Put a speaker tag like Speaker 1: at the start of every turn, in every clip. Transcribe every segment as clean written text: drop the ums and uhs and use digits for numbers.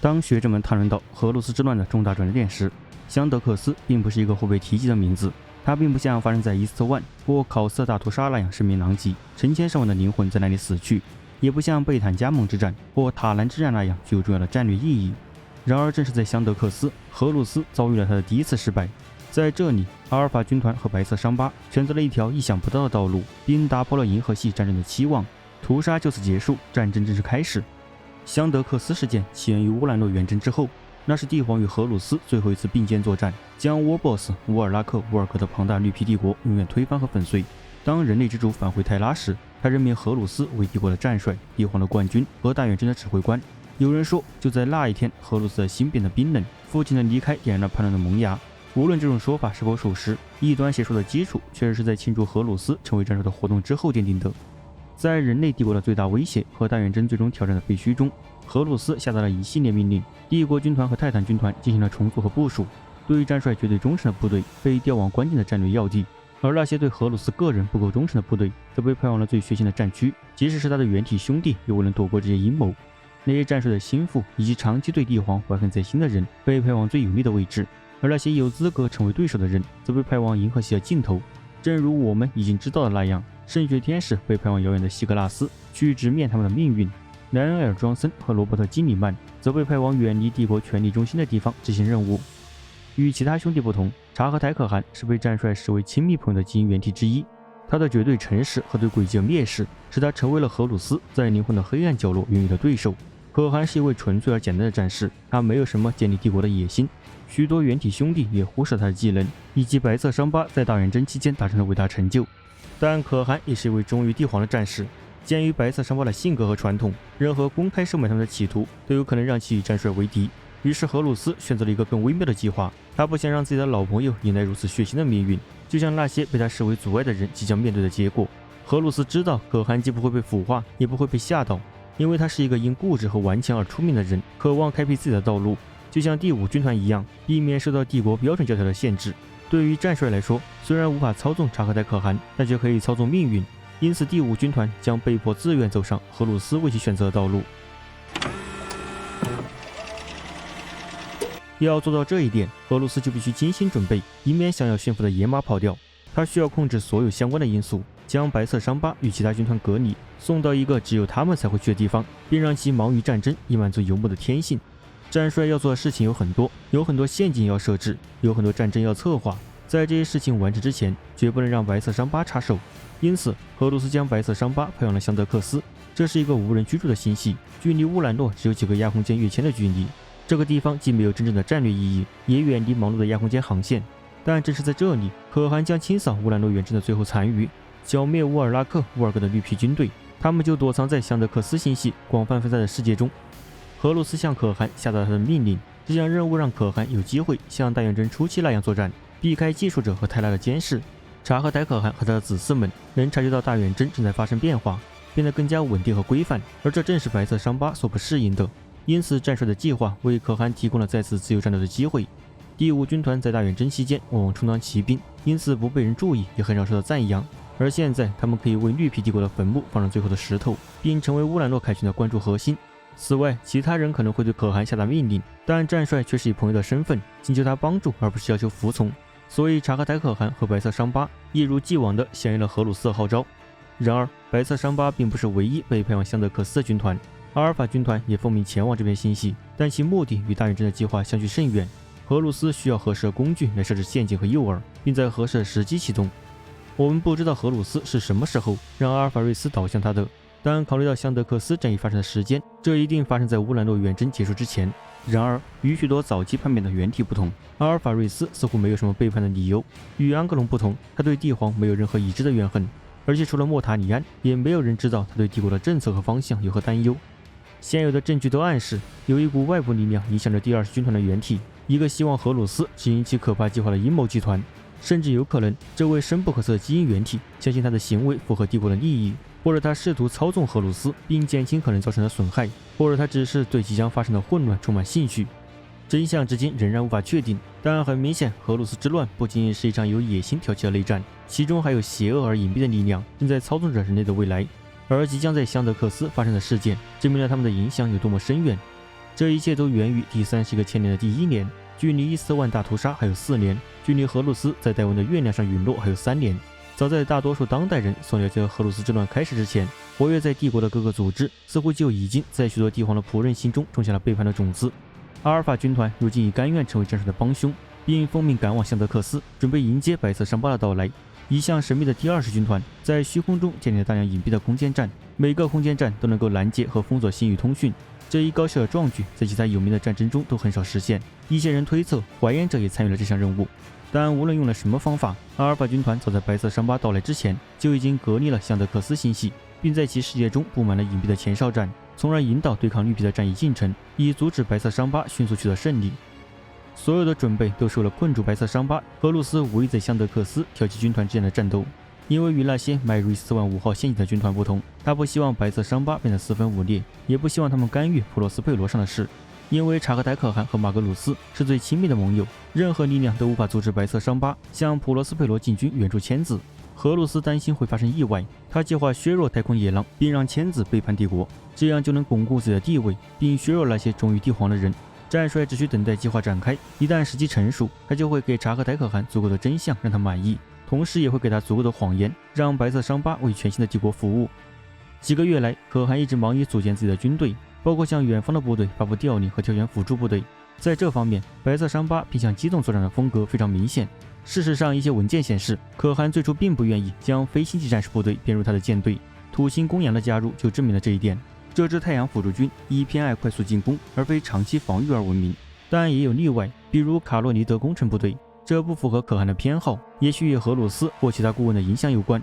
Speaker 1: 当学者们谈论到荷鲁斯之乱的重大转折点时，香德克斯并不是一个会被提及的名字。他并不像发生在伊斯特万或考斯特大屠杀那样声名狼藉，成千上万的灵魂在那里死去，也不像贝坦加蒙之战或塔兰之战那样具有重要的战略意义。然而，正是在香德克斯，荷鲁斯遭遇了他的第一次失败。在这里，阿尔法军团和白色伤疤选择了一条意想不到的道路，并打破了银河系战争的期望。屠杀就此结束，战争正式开始。香德克斯事件起源于乌兰诺远征之后，那是帝皇与荷鲁斯最后一次并肩作战，将 Warboss 乌尔拉克乌尔格的庞大绿皮帝国永远推翻和粉碎。当人类之主返回泰拉时，他任命荷鲁斯为帝国的战帅、帝皇的冠军和大远征的指挥官。有人说，就在那一天，荷鲁斯的心变得冰冷，父亲的离开点燃了叛乱的萌芽。无论这种说法是否属实，异端邪说的基础确实是在庆祝荷鲁斯成为战帅的活动之后奠定的。在人类帝国的最大威胁和大远征最终挑战的废墟中，荷鲁斯下达了一系列命令，帝国军团和泰坦军团进行了重组和部署。对于战帅绝对忠诚的部队被调往关键的战略要地，而那些对荷鲁斯个人不够忠诚的部队则被派往了最血腥的战区。即使是他的原体兄弟，也未能躲过这些阴谋。那些战帅的心腹以及长期对帝皇怀恨在心的人被派往最有利的位置，而那些有资格成为对手的人则被派往银河系的尽头。正如我们已经知道的那样，圣血天使被派往遥远的希格拉斯去直面他们的命运，莱恩埃尔·庄森和罗伯特·金里曼则被派往远离帝国权力中心的地方执行任务。与其他兄弟不同，查和台可汗是被战帅视为亲密朋友的基因原体之一。他的绝对诚实和对诡计的蔑视，使他成为了荷鲁斯在灵魂的黑暗角落拥有的对手。可汗是一位纯粹而简单的战士，他没有什么建立帝国的野心。许多原体兄弟也忽视他的技能，以及白色伤疤在大远征期间达成的伟大成就。但可汗也是一位忠于帝皇的战士。鉴于白色伤疤的性格和传统，任何公开收买他们的企图都有可能让其与战帅为敌。于是荷鲁斯选择了一个更微妙的计划，他不想让自己的老朋友迎来如此血腥的命运，就像那些被他视为阻碍的人即将面对的结果。荷鲁斯知道可汗既不会被腐化，也不会被吓倒，因为他是一个因固执和顽强而出名的人，渴望开辟自己的道路，就像第5军团一样，避免受到帝国标准教条的限制。对于战帅来说，虽然无法操纵察合台可汗，但却可以操纵命运，因此第5军团将被迫自愿走上荷鲁斯为其选择的道路。要做到这一点，荷鲁斯就必须精心准备，以免想要驯服的野马跑掉。他需要控制所有相关的因素，将白色伤疤与其他军团隔离，送到一个只有他们才会去的地方，并让其忙于战争，以满足游牧的天性。战帅要做的事情有很多陷阱要设置，有很多战争要策划。在这些事情完成之前，绝不能让白色伤疤插手。因此，荷鲁斯将白色伤疤派往了香德克斯，这是一个无人居住的星系，距离乌兰诺只有几个亚空间跃迁的距离。这个地方既没有真正的战略意义，也远离忙碌的亚空间航线。但正是在这里，可汗将清扫乌兰诺远征的最后残余，消灭乌尔拉克乌尔格的绿皮军队，他们就躲藏在香德克斯星系广泛分散的世界中。荷鲁斯向可汗下达他的命令，这项任务让可汗有机会像大远征初期那样作战，避开技术者和泰拉的监视。察合台可汗和他的子嗣们能察觉到大远征正在发生变化，变得更加稳定和规范，而这正是白色伤疤所不适应的。因此，战帅的计划为可汗提供了再次自由战斗的机会。第5军团在大远征期间往往充当骑兵，因此不被人注意，也很少受到赞扬。而现在，他们可以为绿皮帝国的坟墓放上最后的石头，并成为乌兰诺凯旋的关注核心。此外，其他人可能会对可汗下达命令，但战帅却是以朋友的身份请求他帮助，而不是要求服从。所以，察合台可汗和白色伤疤一如既往地响应了荷鲁斯的号召。然而，白色伤疤并不是唯一被派往香德克斯的军团。阿尔法军团也奉命前往这片星系，但其目的与大远征的计划相距甚远。荷鲁斯需要合适的工具来设置陷阱和诱饵，并在合适的时机启动。我们不知道荷鲁斯是什么时候让阿尔法瑞斯导向他的，但考虑到香德克斯战役发生的时间，这一定发生在乌兰诺远征结束之前。然而，与许多早期叛变的原体不同，阿尔法瑞斯似乎没有什么背叛的理由。与安格隆不同，他对帝皇没有任何已知的怨恨，而且除了莫塔里安，也没有人知道他对帝国的政策和方向有何担忧。现有的证据都暗示，有一股外部力量影响着第20军团的原体，一个希望荷鲁斯执行其可怕计划的阴谋集团。甚至有可能，这位深不可测的基因原体相信他的行为符合帝国的利益，或者他试图操纵荷鲁斯并减轻可能造成的损害，或者他只是对即将发生的混乱充满兴趣。真相至今仍然无法确定，但很明显，荷鲁斯之乱不仅仅是一场由野心挑起的内战，其中还有邪恶而隐蔽的力量正在操纵着人类的未来。而即将在香德克斯发生的事件，证明了他们的影响有多么深远。这一切都源于第30个千年的第1年，距离伊斯特万大屠杀还有4年，距离荷鲁斯在戴文的月亮上陨落还有3年。早在大多数当代人所了解荷鲁斯之乱开始之前，活跃在帝国的各个组织似乎就已经在许多帝皇的仆人心中种下了背叛的种子。阿尔法军团如今已甘愿成为战术的帮凶，并奉命赶往香德克斯，准备迎接白色伤疤的到来。一向神秘的第20军团在虚空中建立了大量隐蔽的空间站，每个空间站都能够拦截和封锁星域通讯。这一高效的壮举在其他有名的战争中都很少实现。一些人推测怀炎者也参与了这项任务，但无论用了什么方法，阿尔法军团早在白色伤疤到来之前就已经隔离了香德克斯星系，并在其世界中布满了隐蔽的前哨站，从而引导对抗绿皮的战役进程，以阻止白色伤疤迅速取得胜利。所有的准备都是为了困住白色伤疤，荷鲁斯无意在香德克斯挑起军团之间的战斗。因为与那些迈入伊斯特万5号陷阱的军团不同，他不希望白色伤疤变得四分五裂，也不希望他们干预普罗斯佩罗上的事。因为查克戴可汗和马格鲁斯是最亲密的盟友，任何力量都无法阻止白色伤疤向普罗斯佩罗进军援助千子。荷鲁斯担心会发生意外，他计划削弱太空野狼，并让千子背叛帝国，这样就能巩固自己的地位，并削弱那些忠于帝皇的人。战帅只需等待计划展开，一旦时机成熟，他就会给查克戴可汗足够的真相让他满意，同时也会给他足够的谎言，让白色伤疤为全新的帝国服务。几个月来，可汗一直忙于组建自己的军队，包括向远方的部队发布调令和调遣辅助部队。在这方面，白色伤疤偏向机动作战的风格非常明显。事实上，一些文件显示，可汗最初并不愿意将非星际战士部队编入他的舰队，土星公羊的加入就证明了这一点。这支太阳辅助军以偏爱快速进攻而非长期防御而闻名，但也有例外，比如卡洛尼德工程部队，这不符合可汗的偏好，也许与荷鲁斯或其他顾问的影响有关。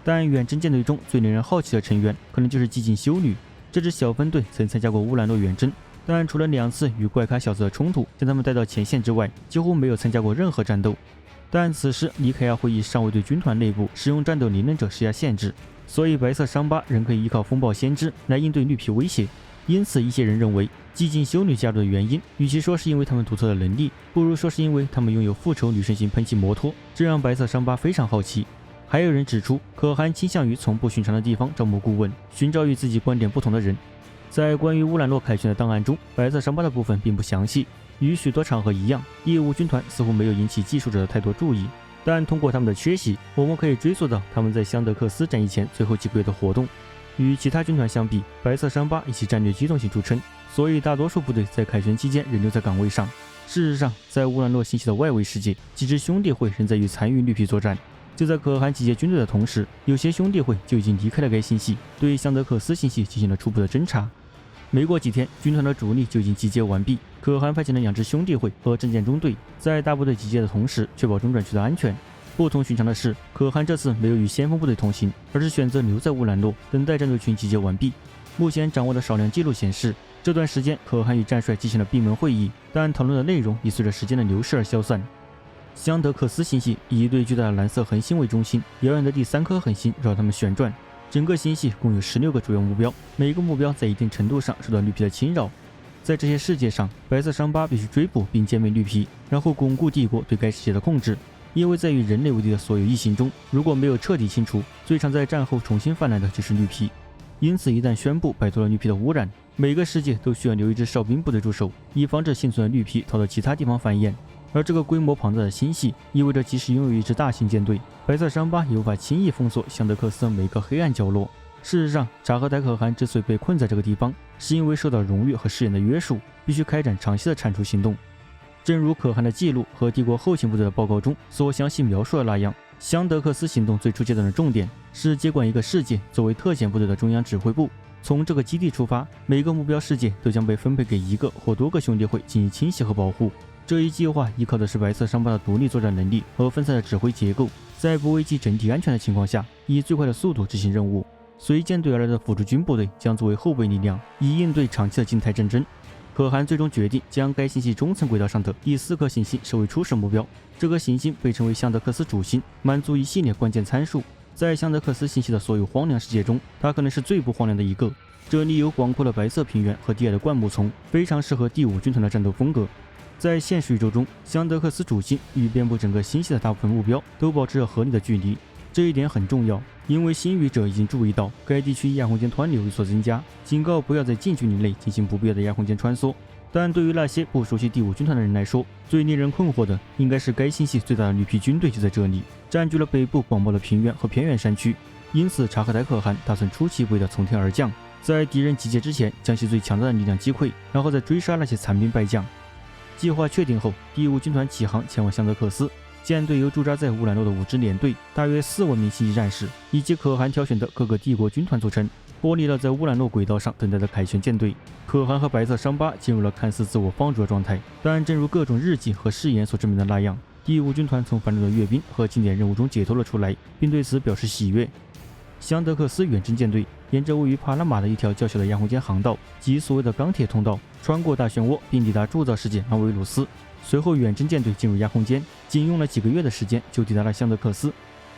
Speaker 1: 但远征舰队中最令人好奇的成员可能就是寂静修女。这支小分队曾参加过乌兰诺远征，但除了2次与怪咖小子的冲突将他们带到前线之外，几乎没有参加过任何战斗。但此时尼凯亚会议尚未对军团内部使用战斗灵能者施加限制，所以白色伤疤仍可以依靠风暴先知来应对绿皮威胁。因此，一些人认为寂静修女加入的原因，与其说是因为他们独特的能力，不如说是因为他们拥有复仇女神型喷气摩托，这让白色伤疤非常好奇。还有人指出，可汗倾向于从不寻常的地方招募顾问，寻找与自己观点不同的人。在关于乌兰诺凯旋的档案中，白色伤疤的部分并不详细，与许多场合一样，业务军团似乎没有引起技术者的太多注意。但通过他们的缺席，我们可以追溯到他们在香德克斯战役前最后几个月的活动。与其他军团相比，白色伤疤以其战略机动性著称，所以大多数部队在凯旋期间仍留在岗位上。事实上，在乌兰诺星系的外围世界，几支兄弟会仍在与残余绿皮作战。就在可汗集结军队的同时，有些兄弟会就已经离开了该星系，对香德克斯星系进行了初步的侦察。没过几天，军团的主力就已经集结完毕。可汗派遣了2支兄弟会和镇剑中队，在大部队集结的同时，确保中转区的安全。不同寻常的是，可汗这次没有与先锋部队同行，而是选择留在乌兰诺，等待战斗群集结完毕。目前掌握的少量记录显示，这段时间可汗与战帅进行了闭门会议，但讨论的内容已随着时间的流逝而消散。香德克斯星系以一对巨大的蓝色恒星为中心，遥远的第3颗恒星绕它们旋转。整个星系共有16个主要目标，每一个目标在一定程度上受到绿皮的侵扰。在这些世界上，白色伤疤必须追捕并歼灭绿皮，然后巩固帝国对该世界的控制。因为在与人类为敌的所有异形中，如果没有彻底清除，最常在战后重新泛滥的就是绿皮。因此，一旦宣布摆脱了绿皮的污染，每个世界都需要留一支哨兵部队驻守，以防止幸存的绿皮逃到其他地方繁衍。而这个规模庞大的星系意味着，即使拥有一支大型舰队，白色伤疤也无法轻易封锁香德克斯的每个黑暗角落。事实上，查克戴可汗之所以被困在这个地方，是因为受到荣誉和誓言的约束，必须开展长期的铲除行动。正如可汗的记录和帝国后勤部队的报告中所详细描述的那样，香德克斯行动最初阶段的重点是接管一个世界作为特遣部队的中央指挥部。从这个基地出发，每个目标世界都将被分配给一个或多个兄弟会进行清洗和保护。这一计划依靠的是白色伤疤的独立作战能力和分散的指挥结构，在不危及整体安全的情况下，以最快的速度执行任务。随舰队而来的辅助军部队将作为后备力量，以应对长期的静态战争。可汗最终决定将该星系中层轨道上的第4颗行星设为初始目标。这颗行星被称为香德克斯主星，满足一系列关键参数。在香德克斯星系的所有荒凉世界中，它可能是最不荒凉的一个。这里有广阔的白色平原和低矮的灌木丛，非常适合第5军团的战斗风格。在现实宇宙中，香德克斯主星与遍布整个星系的大部分目标都保持着合理的距离，这一点很重要，因为新语者已经注意到该地区亚空间湍流有所增加，警告不要在近距离内进行不必要的亚空间穿梭。但对于那些不熟悉第5军团的人来说，最令人困惑的应该是该星系最大的绿皮军队就在这里，占据了北部广袤的平原和偏远山区。因此，察克戴可汗打算出其不意地从天而降，在敌人集结之前将其最强大的力量击溃，然后再追杀那些残兵败将。计划确定后，第5军团起航前往香德克斯。舰队由驻扎在乌兰诺的5支联队，大约4万名星际战士，以及可汗挑选的各个帝国军团组成，脱离了在乌兰诺轨道上等待的凯旋舰队。可汗和白色伤疤进入了看似自我放逐的状态，但正如各种日记和誓言所证明的那样，第5军团从繁重的阅兵和经典任务中解脱了出来，并对此表示喜悦。香德克斯远征舰队沿着位于帕拉马的一条较小的亚空间航道，即所谓的钢铁通道，穿过大漩涡，并抵达铸造世界安维鲁斯。随后，远征舰队进入亚空间，仅用了几个月的时间就抵达了香德克斯。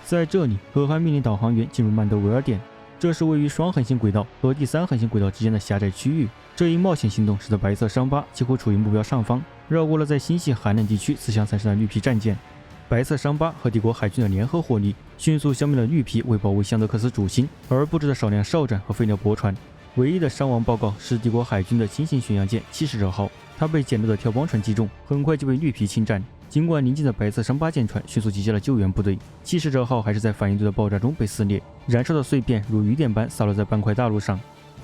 Speaker 1: 在这里，可汗命令导航员进入曼德维尔点，这是位于双恒星轨道和第3恒星轨道之间的狭窄区域。这一冒险行动使得白色伤疤几乎处于目标上方，绕过了在星系寒冷地区自相残杀的绿皮战舰。白色伤疤和帝国海军的联合火力迅速消灭了绿皮为保卫香德克斯主心而布置的少量哨站和废料驳船。唯一的伤亡报告是帝国海军的轻型巡洋舰七使者号，它被简陋的跳光船击中，很快就被绿皮侵占。尽管邻近的白色伤疤舰船迅速集结了救援部队，七使者号还是在反应堆的爆炸中被撕裂，燃烧的碎片如雨点般洒落在半块大陆上。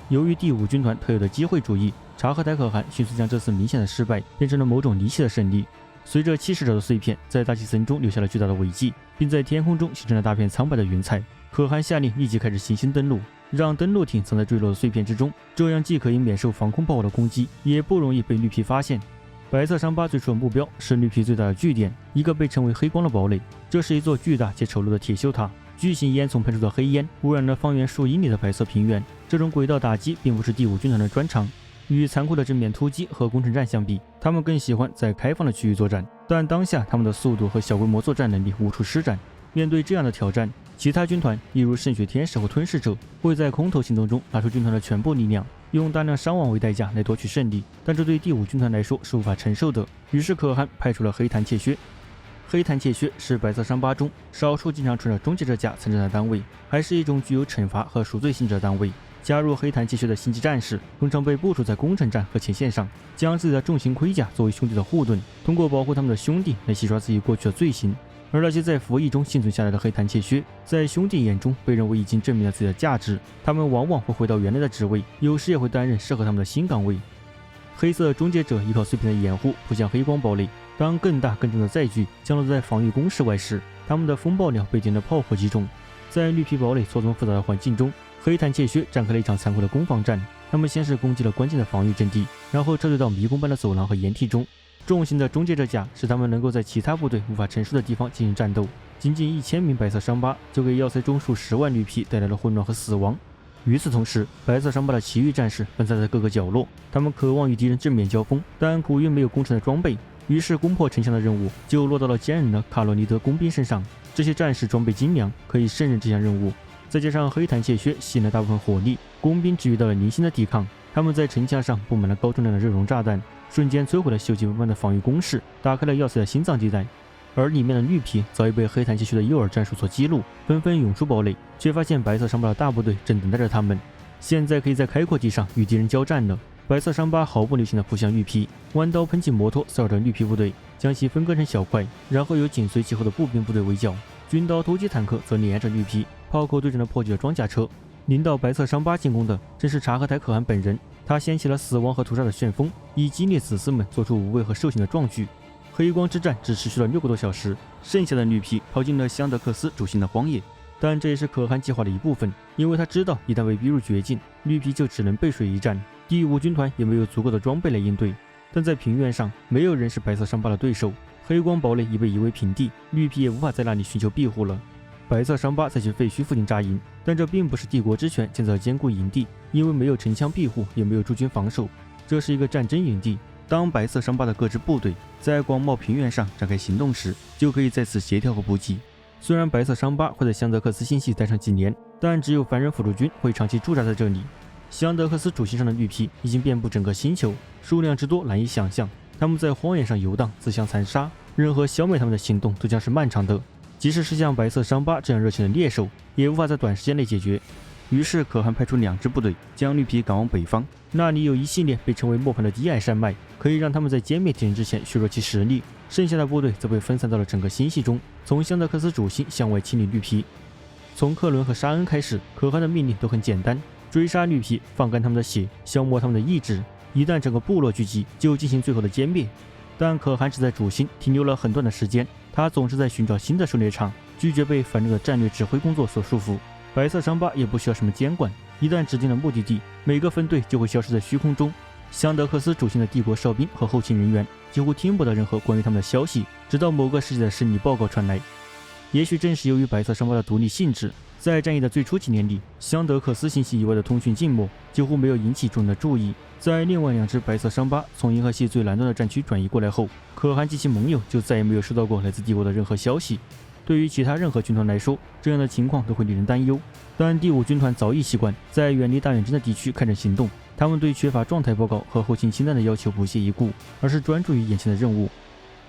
Speaker 1: 由于第5军团特有的机会主义，察克戴可汗迅速将这次明显的失败变成了某种离奇的胜利。随着七使者的碎片在大气层中留下了巨大的尾迹，并在天空中形成了大片苍白的云彩，可汗下令立即开始行星登陆，让登陆艇藏在坠落的碎片之中，这样既可以免受防空炮火的攻击，也不容易被绿皮发现。白色伤疤最初的目标是绿皮最大的据点，一个被称为黑光的堡垒。这是一座巨大且丑陋的铁锈塔，巨型烟囱喷出的黑烟污染了方圆数英里的白色平原。这种轨道打击并不是第5军团的专长，与残酷的正面突击和攻城战相比，他们更喜欢在开放的区域作战。但当下他们的速度和小规模作战能力无处施展。面对这样的挑战，其他军团，例如圣血天使和吞噬者，会在空投行动中拿出军团的全部力量，用大量伤亡为代价来夺取胜利。但这对第5军团来说是无法承受的。于是可汗派出了黑檀切靴。黑檀切靴是白色伤疤中少数经常穿着终结者甲参战的单位，还是一种具有惩罚和赎罪性质的单位。加入黑檀切靴的星际战士通常被部署在攻城战和前线上，将自己的重型盔甲作为兄弟的护盾，通过保护他们的兄弟来洗刷自己过去的罪行。而那些在服役中幸存下来的黑檀切靴，在兄弟眼中被认为已经证明了自己的价值，他们往往会回到原来的职位，有时也会担任适合他们的新岗位。黑色终结者依靠碎片的掩护扑向黑光堡垒，当更大更重的载具降落在防御工事外时，他们的风暴鸟被敌人的炮火击中。在绿皮堡垒错综复杂的环境中，黑檀切靴展开了一场残酷的攻防战。他们先是攻击了关键的防御阵地，然后撤退到迷宫般的走廊和掩体中。重型的终结者甲使他们能够在其他部队无法承受的地方进行战斗。仅仅1000名白色伤疤就给要塞中数10万绿皮带来了混乱和死亡。与此同时，白色伤疤的其余战士分散在各个角落，他们渴望与敌人正面交锋，但苦于没有攻城的装备，于是攻破城墙的任务就落到了坚韧的卡洛尼德工兵身上。这些战士装备精良，可以胜任这项任务。再加上黑檀切靴吸引了大部分火力，工兵只遇到了零星的抵抗。他们在城墙上布满了高重量的热熔炸弹，瞬间摧毁了锈迹斑斑的防御工事，打开了要塞的心脏地带。而里面的绿皮早已被黑檀切靴的诱饵战术所激怒，纷纷涌出堡垒，却发现白色伤疤的大部队正等待着他们。现在可以在开阔地上与敌人交战了。白色伤疤毫不留情地扑向绿皮，弯刀喷气摩托骚扰着绿皮部队，将其分割成小块，然后由紧随其后的步兵部队围剿。军刀突击坦克则碾压着绿皮，炮口对准了破旧的装甲车。领导白色伤疤进攻的正是察克台可汗本人，他掀起了死亡和屠杀的旋风，以激励子嗣们做出无畏和兽性的壮举。黑光之战只持续了6个多小时，剩下的绿皮跑进了香德克斯主心的荒野。但这也是可汗计划的一部分，因为他知道一旦被逼入绝境，绿皮就只能背水一战。第5军团也没有足够的装备来应对。但在平原上，没有人是白色伤疤的对手。黑光堡垒已被夷为平地，绿皮也无法在那里寻求庇护了。白色伤疤在其废墟附近扎营，但这并不是帝国之权建造的坚固营地，因为没有城墙庇护，也没有驻军防守，这是一个战争营地。当白色伤疤的各支部队在广袤平原上展开行动时，就可以在此协调和补给。虽然白色伤疤会在香德克斯星系待上几年，但只有凡人辅助军会长期驻扎在这里。香德克斯主星上的绿皮已经遍布整个星球，数量之多难以想象。他们在荒野上游荡，自相残杀，任何消灭他们的行动都将是漫长的。即使是像白色伤疤这样热情的猎手，也无法在短时间内解决。于是可汗派出2支部队将绿皮赶往北方，那里有一系列被称为磨盘的低矮山脉，可以让他们在歼灭敌人之前削弱其实力。剩下的部队则被分散到了整个星系中，从香德克斯主星向外清理绿皮。从克伦和沙恩开始，可汗的命令都很简单：追杀绿皮，放干他们的血，消磨他们的意志。一旦整个部落聚集，就进行最后的歼灭。但可汗只在主星停留了很短的时间，他总是在寻找新的狩猎场，拒绝被繁重的战略指挥工作所束缚。白色伤疤也不需要什么监管，一旦指定了目的地，每个分队就会消失在虚空中。香德克斯主星的帝国哨兵和后勤人员几乎听不到任何关于他们的消息，直到某个世界的胜利报告传来。也许正是由于白色伤疤的独立性质，在战役的最初几年里，香德克斯星系以外的通讯静默，几乎没有引起众人的注意。在另外2支白色伤疤从银河系最南端的战区转移过来后，可汗及其盟友就再也没有收到过来自帝国的任何消息。对于其他任何军团来说，这样的情况都会令人担忧。但第5军团早已习惯在远离大远征的地区开展行动，他们对缺乏状态报告和后勤清单的要求不屑一顾，而是专注于眼前的任务。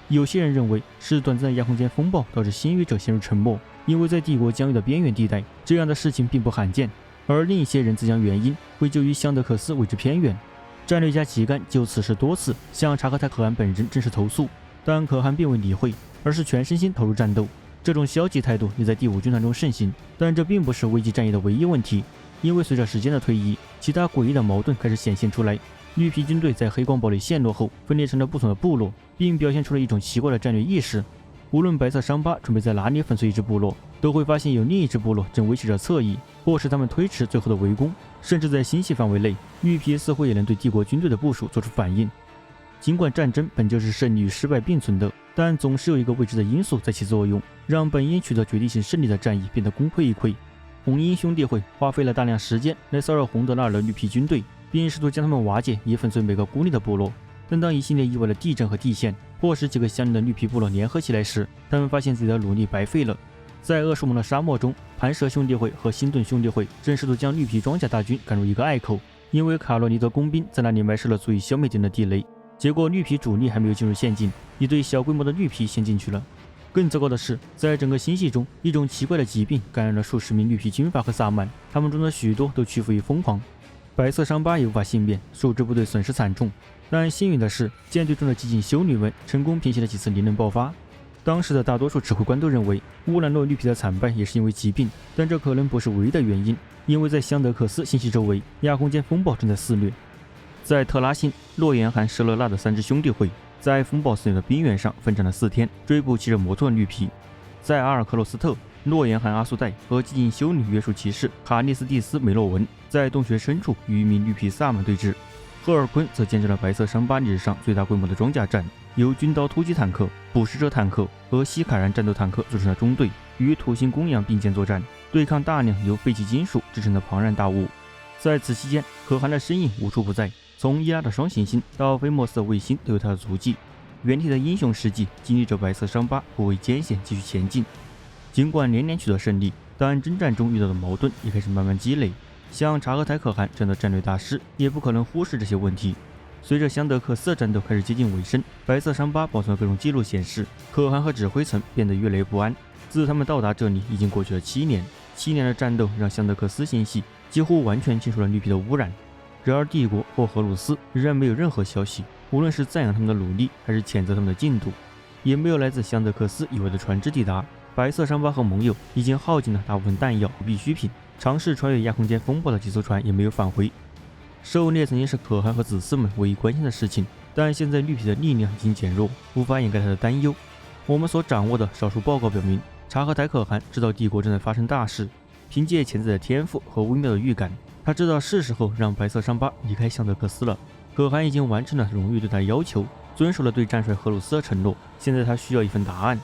Speaker 1: 有些人认为是短暂的亚空间风暴导致新域者陷入沉默，因为在帝国疆域的边缘地带，这样的事情并不罕见。而另一些人则将原因归咎于香德克斯位置偏远。战略家旗杆就此事多次向察克泰可汗本人正式投诉，但可汗并未理会，而是全身心投入战斗。这种消极态度也在第5军团中盛行，但这并不是危及战役的唯一问题，因为随着时间的推移，其他诡异的矛盾开始显现出来。绿皮军队在黑光堡垒陷落后分裂成了不同的部落，并表现出了一种奇怪的战略意识。无论白色伤疤准备在哪里粉碎一支部落，都会发现有另一支部落正威胁着侧翼，迫使他们推迟最后的围攻。甚至在星系范围内，绿皮似乎也能对帝国军队的部署做出反应。尽管战争本就是胜利与失败并存的，但总是有一个未知的因素在起作用，让本应取得决定性胜利的战役变得功亏一篑。红鹰兄弟会花费了大量时间来骚扰洪德纳尔的绿皮军队，并试图将他们瓦解，以粉碎每个孤立的部落。但当一系列意外的地震和地陷迫使几个相邻的绿皮部落联合起来时，他们发现自己的努力白费了。在恶树蒙的沙漠中，盘蛇兄弟会和辛顿兄弟会正试图将绿皮装甲大军赶入一个隘口，因为卡洛尼德工兵在那里埋设了足以消灭敌人的地雷。结果绿皮主力还没有进入陷阱，一队小规模的绿皮先进去了。更糟糕的是，在整个星系中，一种奇怪的疾病感染了数十名绿皮军阀和萨满，他们中的许多都屈服于疯狂。白色伤疤也无法幸免，数支部队损失惨重。但幸运的是，舰队中的激进修女们成功平息了几次灵能爆发。当时的大多数指挥官都认为乌兰诺绿皮的惨败也是因为疾病，但这可能不是唯一的原因，因为在香德克斯星系周围，亚空间风暴正在肆虐。在特拉星，洛言汗、舍勒纳的3支兄弟会在风暴肆虐的冰原上奋战了4天，追捕骑着摩托的绿皮。在阿尔克洛斯特，洛言汗阿苏代和激进修女约束骑士卡利斯蒂斯梅洛文在洞穴深处与一名绿皮萨满对峙。赫尔昆则见证了白色伤疤历史上最大规模的装甲战，由军刀突击坦克、捕食者坦克和西凯然战斗坦克组成的中队与土星公羊并肩作战，对抗大量由废弃金属制成的庞然大物。在此期间，可汗的身影无处不在，从伊拉的双行星到菲莫斯的卫星都有他的足迹。原体的英雄事迹经历着白色伤疤不畏艰险继续前进。尽管连连取得胜利，但征战中遇到的矛盾也开始慢慢积累。像察合台可汗这样的战略大师也不可能忽视这些问题。随着香德克斯的战斗开始接近尾声，白色伤疤保存的各种记录显示，可汗和指挥层变得越来越不安。自他们到达这里已经过去了7年，7年的战斗让香德克斯星系几乎完全清除了绿皮的污染。然而帝国或荷鲁斯仍然没有任何消息，无论是赞扬他们的努力还是谴责他们的进度，也没有来自香德克斯以外的船只抵达。白色伤疤和盟友已经耗尽了大部分弹药和必需品，尝试穿越亚空间风暴的几艘船也没有返回。狩猎曾经是可汗和子嗣们唯一关心的事情，但现在绿皮的力量已经减弱，无法掩盖他的担忧。我们所掌握的少数报告表明，察合台可汗知道帝国正在发生大事，凭借潜在的天赋和微妙的预感，他知道是时候让白色伤疤离开香德克斯了。可汗已经完成了荣誉对他的要求，遵守了对战帅荷鲁斯的承诺，现在他需要一份答案。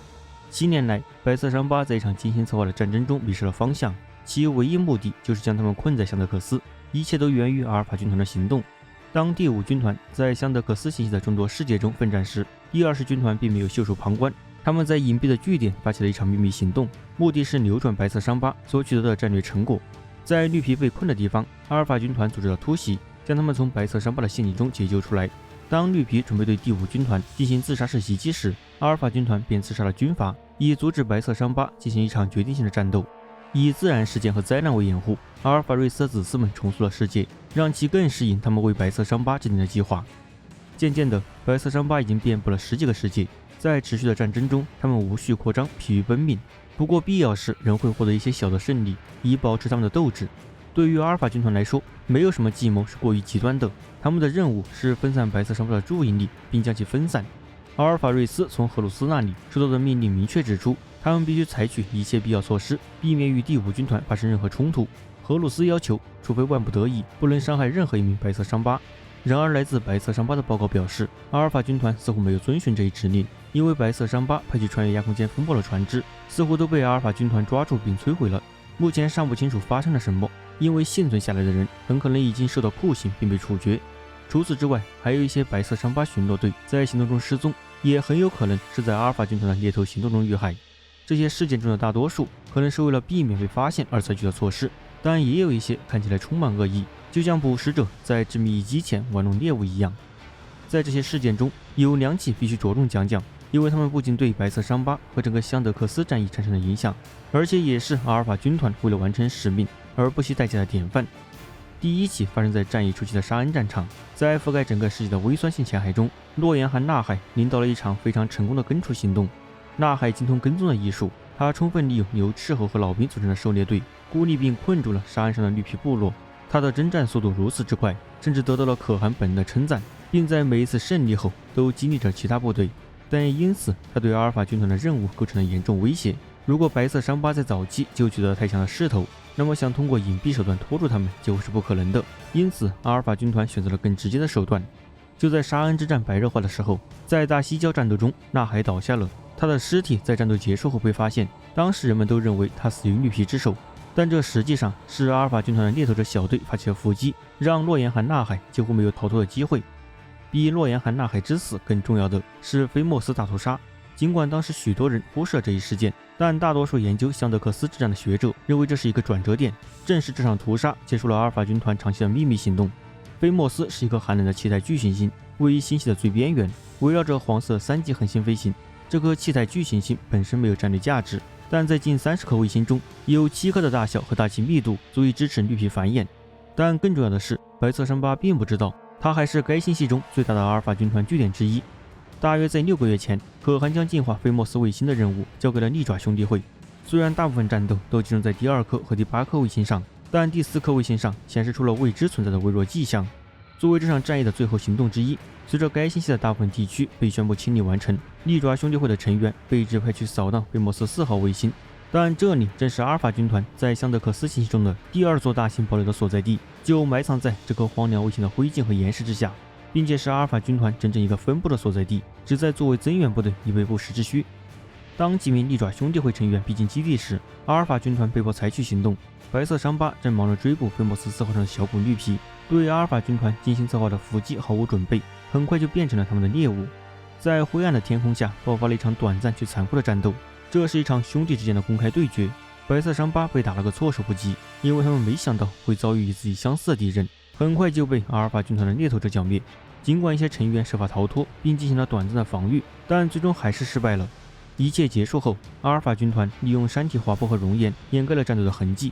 Speaker 1: 7年来，白色伤疤在一场精心策划的战争中迷失了方向，其唯一目的就是将他们困在香德克斯，一切都源于阿尔法军团的行动。当第5军团在香德克斯星系的众多世界中奋战时，第20军团并没有袖手旁观，他们在隐蔽的据点发起了一场秘密行动，目的是扭转白色伤疤所取得的战略成果。在绿皮被困的地方，阿尔法军团组织了突袭，将他们从白色伤疤的陷阱中解救出来。当绿皮准备对第5军团进行自杀式袭击时，阿尔法军团便刺杀了军阀，以阻止白色伤疤进行一场决定性的战斗。以自然事件和灾难为掩护，阿尔法瑞斯的子嗣们重塑了世界，让其更适应他们为白色伤疤制定的计划。渐渐的，白色伤疤已经遍布了10几个世界，在持续的战争中，他们无序扩张，疲于奔命。不过必要时仍会获得一些小的胜利，以保持他们的斗志。对于阿尔法军团来说，没有什么计谋是过于极端的，他们的任务是分散白色伤疤的注意力，并将其分散。阿尔法瑞斯从荷鲁斯那里收到的命令明确指出，他们必须采取一切必要措施，避免与第5军团发生任何冲突。荷鲁斯要求，除非万不得已，不能伤害任何一名白色伤疤。然而，来自白色伤疤的报告表示，阿尔法军团似乎没有遵循这一指令，因为白色伤疤派去穿越亚空间风暴的船只，似乎都被阿尔法军团抓住并摧毁了。目前尚不清楚发生了什么，因为幸存下来的人很可能已经受到酷刑并被处决。除此之外，还有一些白色伤疤巡逻队在行动中失踪，也很有可能是在阿尔法军团的猎头行动中遇害。这些事件中的大多数可能是为了避免被发现而采取的措施，但也有一些看起来充满恶意，就像捕食者在致命一击前玩弄猎物一样。在这些事件中，有2起必须着重讲讲，因为他们不仅对白色伤疤和整个香德克斯战役产生了影响，而且也是阿尔法军团为了完成使命而不惜代价的典范。第1起发生在战役初期的沙恩战场，在覆盖整个世界的微酸性浅海中，洛言和纳海领导了一场非常成功的根除行动。纳海精通跟踪的艺术，他充分利用由斥候和老兵组成的狩猎队，孤立并困住了沙岸上的绿皮部落。他的征战速度如此之快，甚至得到了可汗本人的称赞，并在每一次胜利后都激励着其他部队。但也因此，他对阿尔法军团的任务构成了严重威胁。如果白色伤疤在早期就取得了太强的势头，那么想通过隐蔽手段拖住他们就会是不可能的。因此，阿尔法军团选择了更直接的手段。就在沙恩之战白热化的时候，在大西郊战斗中，纳海倒下了。他的尸体在战斗结束后被发现，当时人们都认为他死于绿皮之手，但这实际上是阿尔法军团的猎头者小队发起了伏击，让洛言和纳海几乎没有逃脱的机会。比洛言和纳海之死更重要的是菲莫斯大屠杀。尽管当时许多人忽视了这一事件，但大多数研究香德克斯之战的学者认为这是一个转折点，正是这场屠杀结束了阿尔法军团长期的秘密行动。菲莫斯是一颗寒冷的气态巨行星，位于星系的最边缘，围绕着黄色3级恒星飞行。这颗气态巨行星本身没有战略价值，但在近30颗卫星中，有7颗的大小和大气密度足以支持绿皮繁衍。但更重要的是，白色伤疤并不知道，它还是该星系中最大的阿尔法军团据点之一。大约在6个月前，可汗将进化菲莫斯卫星的任务交给了利爪兄弟会。虽然大部分战斗都集中在第2颗和第8颗卫星上，但第4颗卫星上显示出了未知存在的微弱迹象。作为这场战役的最后行动之一，随着该星系的大部分地区被宣布清理完成，利爪兄弟会的成员被指派去扫荡菲莫斯4号卫星。但这里正是阿尔法军团在香德克斯星系中的第2座大型堡垒的所在地，就埋藏在这颗荒凉卫星的灰烬和岩石之下，并且是阿尔法军团真正一个分部的所在地，旨在作为增援部队以备不时之需。当几名利爪兄弟会成员逼近基地时，阿尔法军团被迫采取行动。白色伤疤正忙着追捕菲莫斯4号上的小股绿皮，对阿尔法军团精心策划的伏击毫无准备，很快就变成了他们的猎物。在灰暗的天空下爆发了一场短暂却残酷的战斗，这是一场兄弟之间的公开对决。白色伤疤被打了个措手不及，因为他们没想到会遭遇与自己相似的敌人，很快就被阿尔法军团的猎头者剿灭。尽管一些成员设法逃脱并进行了短暂的防御，但最终还是失败了。一切结束后，阿尔法军团利用山体滑坡和熔岩掩盖了战斗的痕迹。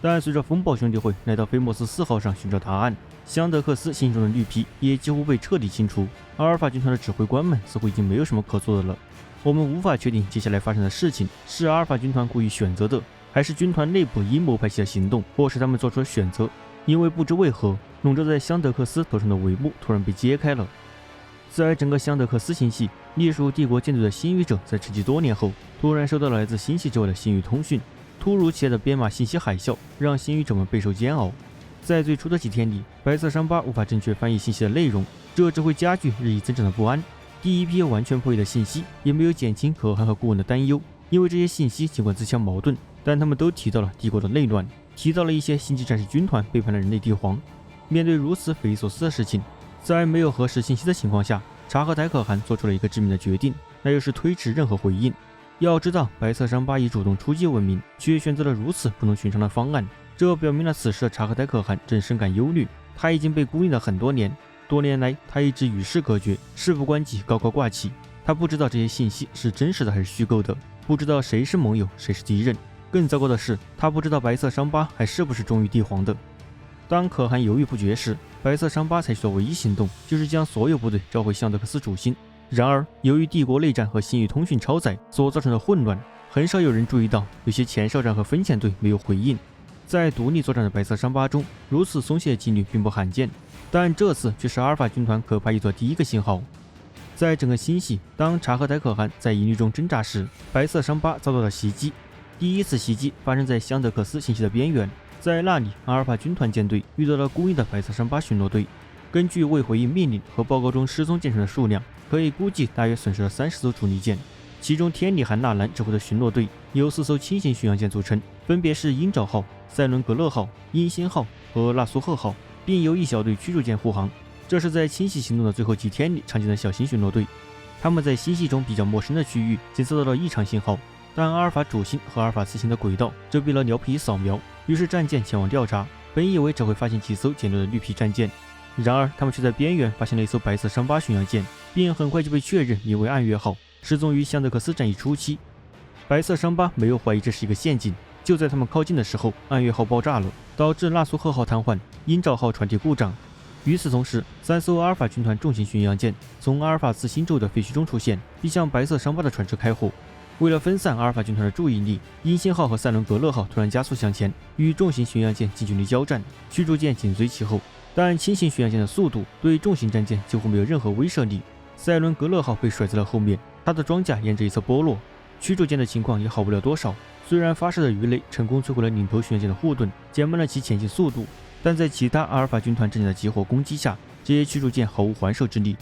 Speaker 1: 但随着风暴兄弟会来到菲莫斯4号上寻找答案，香德克斯星中的绿皮也几乎被彻底清除。阿尔法军团的指挥官们似乎已经没有什么可做的了。我们无法确定接下来发生的事情是阿尔法军团故意选择的，还是军团内部阴谋派系的行动，或是他们做出了选择。因为不知为何，笼罩在香德克斯头上的帷幕突然被揭开了。在整个香德克斯星系，隶属帝国舰队的星域者在沉寂多年后，突然收到了来自星系之外的星域通讯。突如其来的编码信息海啸让星域者们备受煎熬。在最初的几天里，白色伤疤无法正确翻译信息的内容，这只会加剧日益增长的不安。第一批完全破译的信息也没有减轻可汗和顾问的担忧，因为这些信息尽管自相矛盾，但他们都提到了帝国的内乱，提到了一些星际战士军团背叛了人类帝皇。面对如此匪夷所思的事情，在没有核实信息的情况下，察合台可汗做出了一个致命的决定，那就是推迟任何回应。要知道，白色伤疤以主动出击闻名，却选择了如此不能寻常的方案，这表明了此时的察合台可汗正深感忧虑。他已经被孤立了很多年，多年来他一直与世隔绝，事不关己，高高挂起。他不知道这些信息是真实的还是虚构的，不知道谁是盟友，谁是敌人。更糟糕的是，他不知道白色伤疤还是不是忠于帝皇的。当可汗犹豫不决时，白色伤疤采取的唯一行动就是将所有部队召回香德克斯主心。然而，由于帝国内战和星域通讯超载所造成的混乱，很少有人注意到有些前哨站和分遣队没有回应。在独立作战的白色伤疤中，如此松懈的纪律并不罕见，但这次却是阿尔法军团可怕一族的第一个信号。在整个星系，当察合台可汗在营地中挣扎时，白色伤疤遭到了袭击。第一次袭击发生在香德克斯星系的边缘，在那里，阿尔法军团舰队遇到了孤立的白色伤疤巡逻队。根据未回应命令和报告中失踪舰船的数量，可以估计大约损失了30艘主力舰。其中天里汗纳兰指挥的巡逻队由4艘轻型巡洋舰组成，分别是鹰爪号、塞伦格勒号、鹰星号和纳苏赫号，并由一小队驱逐舰护航。这是在清洗行动的最后几天里常见的小型巡逻队。他们在星系中比较陌生的区域检测到了异常信号，但阿尔法主星和阿尔法次星的轨道遮蔽了鸟皮扫描，于是战舰前往调查。本以为只会发现几艘简陋的绿皮战舰，然而他们却在边缘发现了一艘白色伤疤巡洋舰，并很快就被确认名为暗月号，失踪于香德克斯战役初期。白色伤疤没有怀疑这是一个陷阱，就在他们靠近的时候，暗月号爆炸了，导致纳苏赫号瘫痪，鹰爪号船体故障。与此同时，3艘阿尔法军团重型巡洋舰从阿尔法次星宙的废墟中出现，并向白色伤疤的船只开火。为了分散阿尔法军团的注意力，鹰星号和塞伦格勒号突然加速向前，与重型巡洋舰近距离交战，驱逐舰紧随其后。但轻型巡洋舰的速度对重型战舰几乎没有任何威慑力。塞伦格勒号被甩在了后面，它的装甲沿着一侧剥落。驱逐舰的情况也好不了多少，虽然发射的鱼雷成功摧毁了领头巡洋舰的护盾，减慢了其前进速度，但在其他阿尔法军团阵舰的集火攻击下，这些驱逐舰毫无还手之力。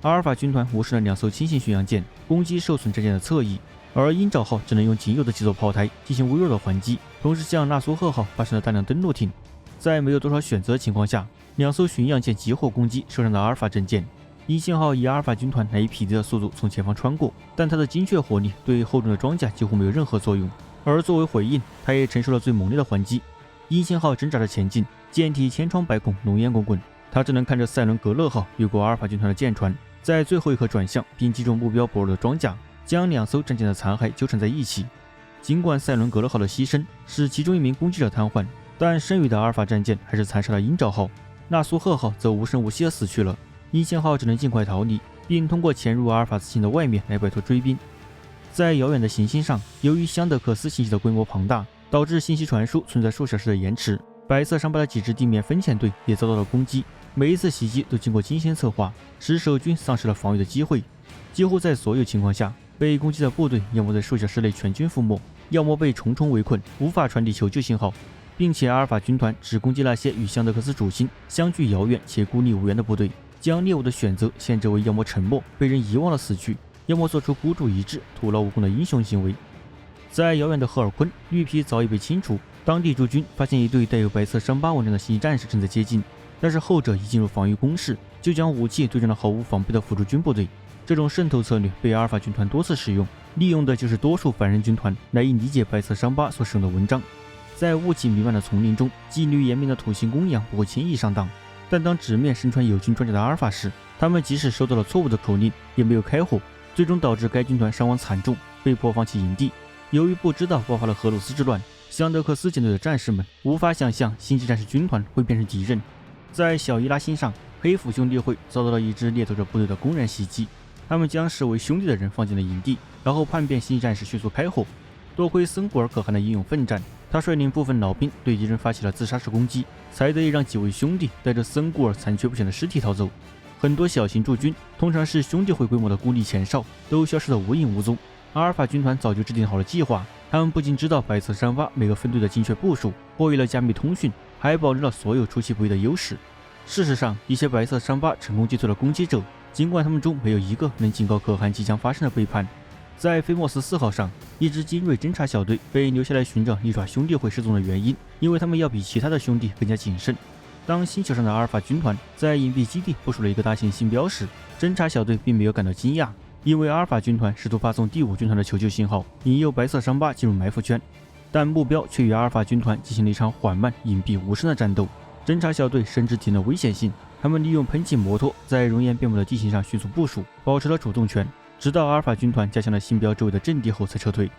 Speaker 1: 阿尔法军团无视了2艘轻型巡洋舰攻击受损战舰的侧翼，而鹰爪号只能用仅有的几座炮台进行微弱的还击，同时向纳苏赫号发射了大量登陆艇。在没有多少选择的情况下，2艘巡洋舰集火攻击受伤的阿尔法阵舰。鹰星号以阿尔法军团难以匹敌的速度从前方穿过，但它的精确火力对厚重的装甲几乎没有任何作用。而作为回应，它也承受了最猛烈的还击。鹰星号挣扎着前进，舰体千疮百孔，浓烟滚滚。它只能看着塞伦格勒号越过阿尔法军团的舰船，在最后一刻转向，并击中目标薄弱的装甲，将2艘战舰的残骸纠缠在一起。尽管塞伦格勒号的牺牲使其中一名攻击者瘫痪，但剩余的阿尔法战舰还是残杀了鹰爪号，纳苏赫号则无声无息地死去了。鹰星号只能尽快逃离，并通过潜入阿尔法次星的外面来摆脱追兵。在遥远的行星上，由于香德克斯星系的规模庞大，导致信息传输存在数小时的延迟。白色伤疤的几支地面分遣队也遭到了攻击，每一次袭击都经过精心策划，使守军丧失了防御的机会。几乎在所有情况下，被攻击的部队要么在数小时内全军覆没，要么被重重围困，无法传递求救信号，并且阿尔法军团只攻击那些与香德克斯主星相距遥远且孤立无援的部队，将猎物的选择限制为要么沉默被人遗忘了死去，要么做出孤注一掷徒劳无功的英雄行为。在遥远的赫尔昆，绿皮早已被清除，当地驻军发现一队带有白色伤疤纹章的星际战士正在接近，但是后者一进入防御工事，就将武器对准了毫无防备的辅助军部队。这种渗透策略被阿尔法军团多次使用，利用的就是多数凡人军团难以理解白色伤疤所使用的文章。在雾气弥漫的丛林中，纪律严明的土星公羊不会轻易上当，但当直面身穿友军装甲的阿尔法时，他们即使收到了错误的口令，也没有开火，最终导致该军团伤亡惨重，被迫放弃营地。由于不知道爆发了荷鲁斯之乱，香德克斯舰队的战士们无法想象星际战士军团会变成敌人。在小伊拉星上，黑斧兄弟会遭到了一支猎头者部队的公然袭击，他们将视为兄弟的人放进了营地，然后叛变星际战士迅速开火。多亏森古尔可汗的英勇奋战，他率领部分老兵对敌人发起了自杀式攻击，才得以让几位兄弟带着森古尔残缺不全的尸体逃走。很多小型驻军，通常是兄弟会规模的孤立前哨，都消失得无影无踪。阿尔法军团早就制定好了计划，他们不仅知道白色伤疤每个分队的精确部署，获益了加密通讯，还保留了所有出其不意的优势。事实上，一些白色伤疤成功击退了攻击者，尽管他们中没有一个能警告可汗即将发生的背叛。在菲莫斯4号上，一支精锐侦察小队被留下来寻找利爪兄弟会失踪的原因，因为他们要比其他的兄弟更加谨慎。当星球上的阿尔法军团在隐蔽基地部署了一个大型星标时，侦察小队并没有感到惊讶，因为阿尔法军团试图发送第5军团的求救信号，引诱白色伤疤进入埋伏圈，但目标却与阿尔法军团进行了一场缓慢、隐蔽、无声的战斗。侦察小队深知敌人的危险性，他们利用喷气摩托在熔岩遍布的地形上迅速部署，保持了主动权，直到阿尔法军团加强了星标周围的阵地后才撤退。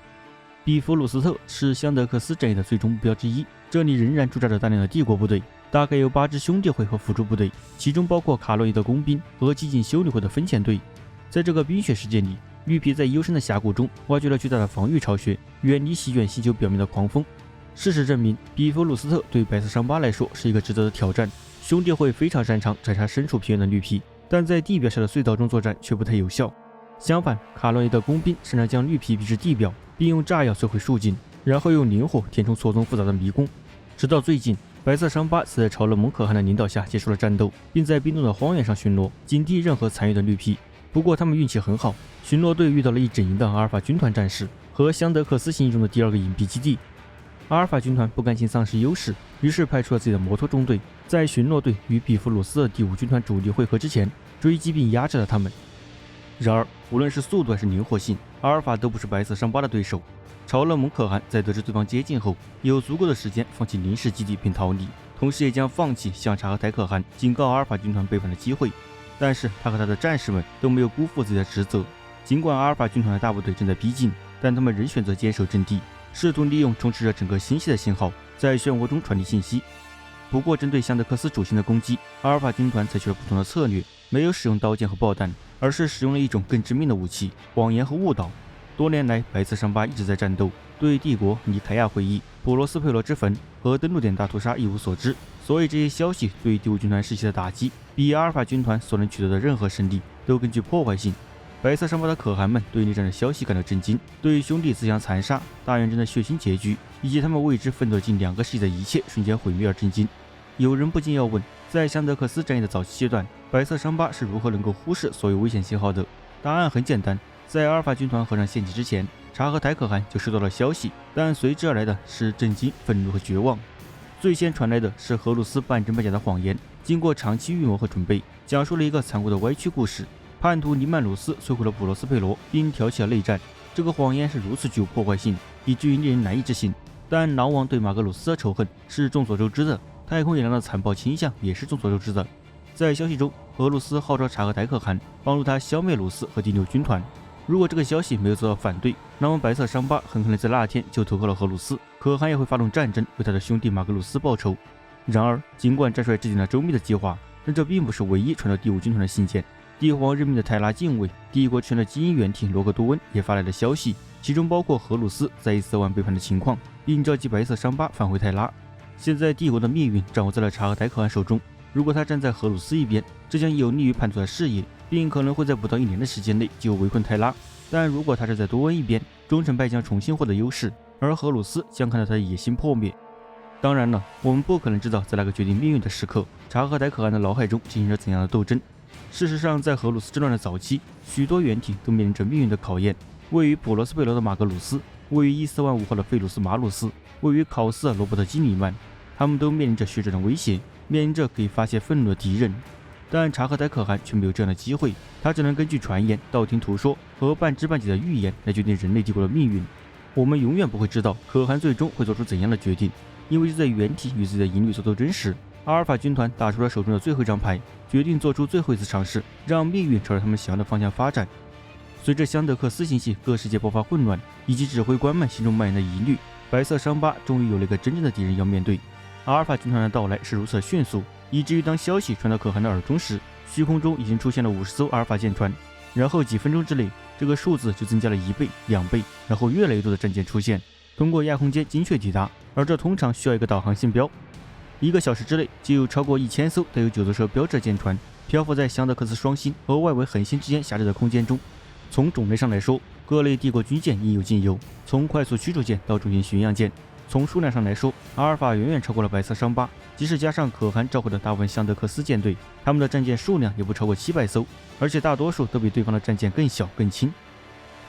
Speaker 1: 比弗鲁斯特是香德克斯战役的最终目标之一，这里仍然驻扎着大量的帝国部队，大概有8支兄弟会和辅助部队，其中包括卡洛伊的工兵和激进修女会的分遣队。在这个冰雪世界里，绿皮在幽深的峡谷中挖掘了巨大的防御巢穴，远离席卷星球表面的狂风。事实证明，比弗鲁斯特对白色伤疤来说是一个值得的挑战。兄弟会非常擅长斩杀身处平原的绿皮，但在地表下的隧道中作战却不太有效。相反，卡洛伊的工兵擅长将绿皮逼至地表，并用炸药摧毁树茎，然后用灵火填充错综复杂的迷宫。直到最近，白色伤疤才在潮勒蒙可汗的领导下结束了战斗，并在冰冻的荒原上巡逻，警惕任何残余的绿皮。不过他们运气很好，巡逻队遇到了一整营的阿尔法军团战士和香德克斯行动中的第2个隐蔽基地。阿尔法军团不甘心丧失优势，于是派出了自己的摩托中队，在巡逻队与比弗鲁斯的第5军团主力会合之前，追击并压制了他们。然而，无论是速度还是灵活性，阿尔法都不是白色伤疤的对手。潮勒蒙可汗在得知对方接近后，有足够的时间放弃临时基地并逃离，同时也将放弃向察合台可汗警告阿尔法军团背叛的机会。但是他和他的战士们都没有辜负自己的职责，尽管阿尔法军团的大部队正在逼近，但他们仍选择坚守阵地，试图利用充斥着整个星系的信号在漩涡中传递信息。不过，针对香德克斯主星的攻击，阿尔法军团采取了不同的策略，没有使用刀剑和爆弹，而是使用了一种更致命的武器——谎言和误导。多年来，白色伤疤一直在战斗，对帝国、尼凯亚会议、普罗斯佩罗之坟和登陆点大屠杀一无所知，所以这些消息对第5军团士气的打击，比阿尔法军团所能取得的任何胜利都更具破坏性。白色伤疤的可汗们对内战的消息感到震惊，对兄弟自相残杀、大远征的血腥结局，以及他们为之奋斗近2个世纪的一切瞬间毁灭而震惊。有人不禁要问，在香德克斯战役的早期阶段，白色伤疤是如何能够忽视所有危险信号的？答案很简单，在阿尔法军团合上陷阱之前，察合台可汗就收到了消息，但随之而来的是震惊、愤怒和绝望。最先传来的是荷鲁斯半真半假的谎言，经过长期预谋和准备，讲述了一个残酷的歪曲故事。叛徒尼曼鲁斯摧毁了普罗斯佩罗，并挑起了内战。这个谎言是如此具有破坏性，以至于令人难以置信。但狼王对马格鲁斯的仇恨是众所周知的，太空野狼的残暴倾向也是众所周知的。在消息中，荷鲁斯号召察合台可汗帮助他消灭鲁斯和第6军团。如果这个消息没有遭到反对，那么白色伤疤很可能在那天就投靠了荷鲁斯，可汗也会发动战争为他的兄弟马格鲁斯报仇。然而，尽管战帅制定了周密的计划，但这并不是唯一传到第5军团的信件。帝皇任命的泰拉禁卫、帝国圈的基因原体罗格多温也发来了消息，其中包括荷鲁斯在伊斯万背叛的情况，并召集白色伤疤返回泰拉。现在帝国的命运掌握在了察合台可汗手中，如果他站在荷鲁斯一边，这将有利于叛徒的事业，并可能会在不到1年的时间内就围困泰拉。但如果他站在多温一边，忠诚派将重新获得优势，而荷鲁斯将看到他的野心破灭。当然了，我们不可能知道在那个决定命运的时刻，察合台可汗的脑海中进行着怎样的斗争。事实上，在荷鲁斯之乱的早期，许多原体都面临着命运的考验。位于普罗斯佩罗的马格鲁斯，位于伊斯万5号的费鲁斯马鲁斯，位于考斯尔罗伯特基里曼，他们都面临着血战的威胁，面临着可以发泄愤怒的敌人。但察合台可汗却没有这样的机会，他只能根据传言、道听途说和半知半解的预言来决定人类帝国的命运。我们永远不会知道可汗最终会做出怎样的决定，因为就在原体与自己的营旅做斗争时，阿尔法军团打出了手中的最后一张牌，决定做出最后一次尝试，让命运朝着他们想要的方向发展。随着香德克斯星系各世界爆发混乱，以及指挥官们心中蔓延的疑虑，白色伤疤终于有了一个真正的敌人要面对。阿尔法军团的到来是如此迅速，以至于当消息传到可汗的耳中时，虚空中已经出现了50艘阿尔法舰船，然后几分钟之内，这个数字就增加了1倍、2倍，然后越来越多的战舰出现，通过亚空间精确抵达，而这通常需要一个导航信标。1个小时之内，就有超过1000艘带有9色标志的舰船漂浮在香德克斯双星和外围恒星之间狭窄的空间中。从种类上来说，各类帝国军舰应有尽有，从快速驱逐舰到重型巡洋舰。从数量上来说，阿尔法远远超过了白色伤疤，即使加上可汗召回的大部分香德克斯舰队，他们的战舰数量也不超过700艘，而且大多数都比对方的战舰更小更轻。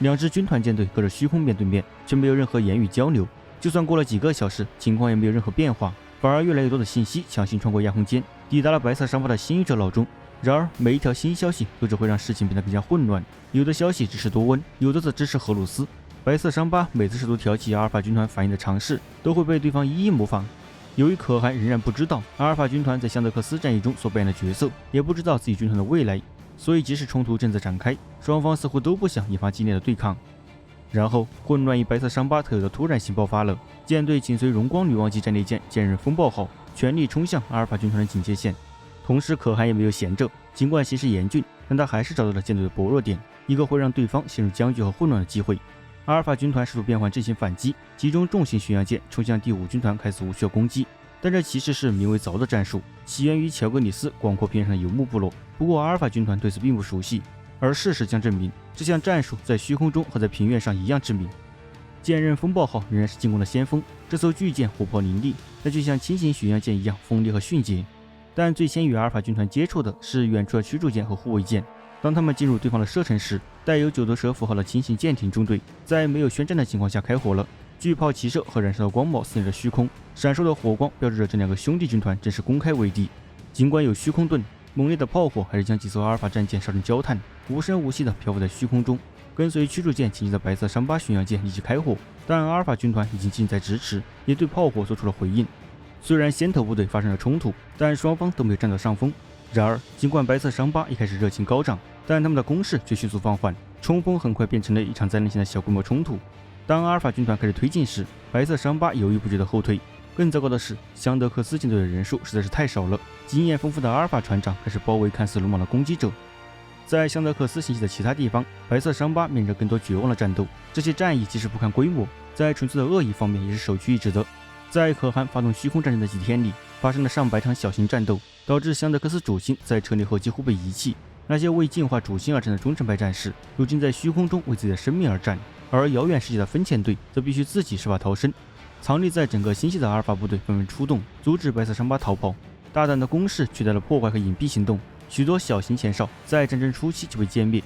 Speaker 1: 2支军团舰队隔着虚空面对面，却没有任何言语交流。就算过了几个小时，情况也没有任何变化，反而越来越多的信息强行穿过亚空间，抵达了白色伤疤的新语者脑中。然而，每一条新消息都只会让事情变得更加混乱。有的消息支持多温，有的则支持荷鲁斯。白色伤疤每次试图挑起阿尔法军团反应的尝试，都会被对方一一模仿。由于可汗仍然不知道阿尔法军团在香德克斯战役中所扮演的角色，也不知道自己军团的未来，所以即使冲突正在展开，双方似乎都不想引发激烈的对抗。然后混乱与白色伤疤特有的突然性爆发了，舰队紧随荣光女王级战列舰坚韧风暴号全力冲向阿尔法军团的警戒线。同时可汗也没有闲着，尽管形势严峻，但他还是找到了舰队的薄弱点，一个会让对方陷入僵局和混乱的机会。阿尔法军团试图变换阵型反击，集中重型巡洋舰冲向第5军团开始无序攻击，但这其实是名为凿的战术，起源于乔格里斯广阔平原上的游牧部落。不过阿尔法军团对此并不熟悉，而事实将证明这项战术在虚空中和在平原上一样致命。坚韧风暴号仍然是进攻的先锋，这艘巨舰火炮凌厉，那就像轻型巡洋舰一样锋利和迅捷。但最先与阿尔法军团接触的是远处的驱逐舰和护卫舰。当他们进入对方的射程时，带有9德蛇符号的轻型舰艇中队在没有宣战的情况下开火了，巨炮齐射和燃烧的光芒肆虐着虚空，闪烁的火光标志着这2个兄弟军团正式公开为敌。尽管有虚空盾，猛烈的炮火还是将几艘阿尔法战舰烧成焦炭，无声无息地漂浮在虚空中。跟随驱逐舰前进的白色伤疤巡洋舰立即开火，但阿尔法军团已经近在咫尺，也对炮火做出了回应。虽然先头部队发生了冲突，但双方都没有占到上风。然而，尽管白色伤疤一开始热情高涨，但他们的攻势却迅速放缓，冲锋很快变成了一场灾难性的小规模冲突。当阿尔法军团开始推进时，白色伤疤犹豫不决地后退。更糟糕的是，香德克斯舰队的人数实在是太少了，经验丰富的阿尔法船长开始包围看似鲁莽的攻击者。在香德克斯星系的其他地方，白色伤疤面临着更多绝望的战斗。这些战役即使不看规模，在纯粹的恶意方面也是首屈一指的。在可汗发动虚空战争的几天里，发生了上百场小型战斗，导致香德克斯主星在撤离后几乎被遗弃。那些为净化主星而战的忠诚派战士，如今在虚空中为自己的生命而战，而遥远世界的分遣队则必须自己设法逃生。藏匿在整个星系的阿尔法部队纷纷出动，阻止白色伤疤逃跑。大胆的攻势取代了破坏和隐蔽行动，许多小型前哨在战争初期就被歼灭。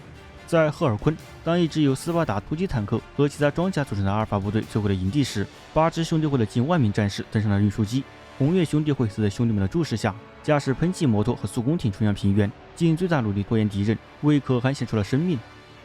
Speaker 1: 在赫尔昆，当一支由斯巴达突击坦克和其他装甲组成的阿尔法部队摧毁了营地时，8支兄弟会的近10000名战士登上了运输机。红月兄弟会则在兄弟们的注视下，驾驶喷气摩托和速攻艇冲向平原，尽最大努力拖延敌人，为可汗献出了生命。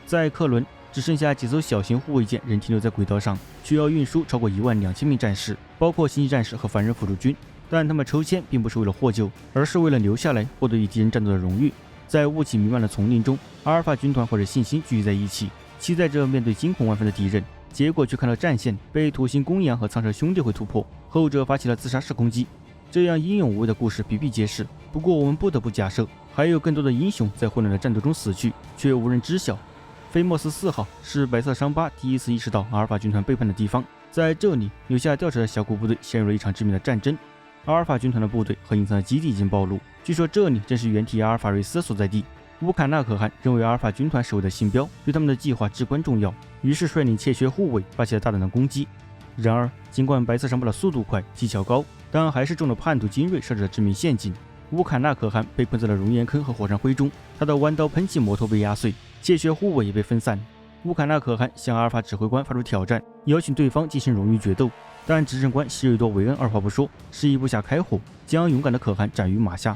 Speaker 1: 在克伦，只剩下几艘小型护卫舰仍停留在轨道上，需要运输超过12000名战士，包括星际战士和凡人辅助军。但他们抽签并不是为了获救，而是为了留下来获得与敌人战斗的荣誉。在雾气弥漫的丛林中，阿尔法军团怀着信心聚集在一起，期待着面对惊恐万分的敌人。结果却看到战线被土星公羊和苍蛇兄弟会突破，后者发起了自杀式攻击。这样英勇无畏的故事比比皆是。不过我们不得不假设，还有更多的英雄在混乱的战斗中死去，却无人知晓。菲莫斯4号是白色伤疤第一次意识到阿尔法军团背叛的地方，在这里留下吊车的小股部队陷入了一场致命的战争。阿尔法军团的部队和隐藏的基地已经暴露，据说这里正是原体阿尔法瑞斯所在地。乌坎纳可汗认为阿尔法军团守卫的信标对他们的计划至关重要，于是率领窃血护卫发起了大胆的攻击。然而，尽管白色伤疤的速度快、技巧高，但还是中了叛徒精锐设置的致命陷阱。乌坎纳可汗被困在了熔岩坑和火山灰中，他的弯刀喷气摩托被压碎，窃血护卫也被分散。乌坎纳可汗向阿尔法指挥官发出挑战，邀请对方进行荣誉决斗，但执政官希瑞多维恩二话不说，示意部下开火，将勇敢的可汗斩于马下。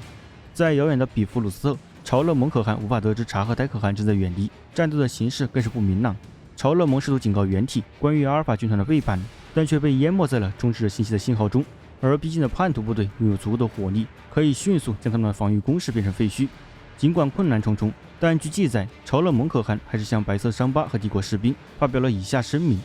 Speaker 1: 在遥远的比弗鲁斯特，朝勒蒙可汗无法得知察赫台可汗正在远离，战斗的形势更是不明朗。朝勒蒙试图警告原体关于阿尔法军团的背叛，但却被淹没在了充斥着信息的信号中。而逼近的叛徒部队拥有足够的火力，可以迅速将他们的防御工事变成废墟。尽管困难重重，但据记载，朝勒蒙可汗还是向白色伤疤和帝国士兵发表了以下声明：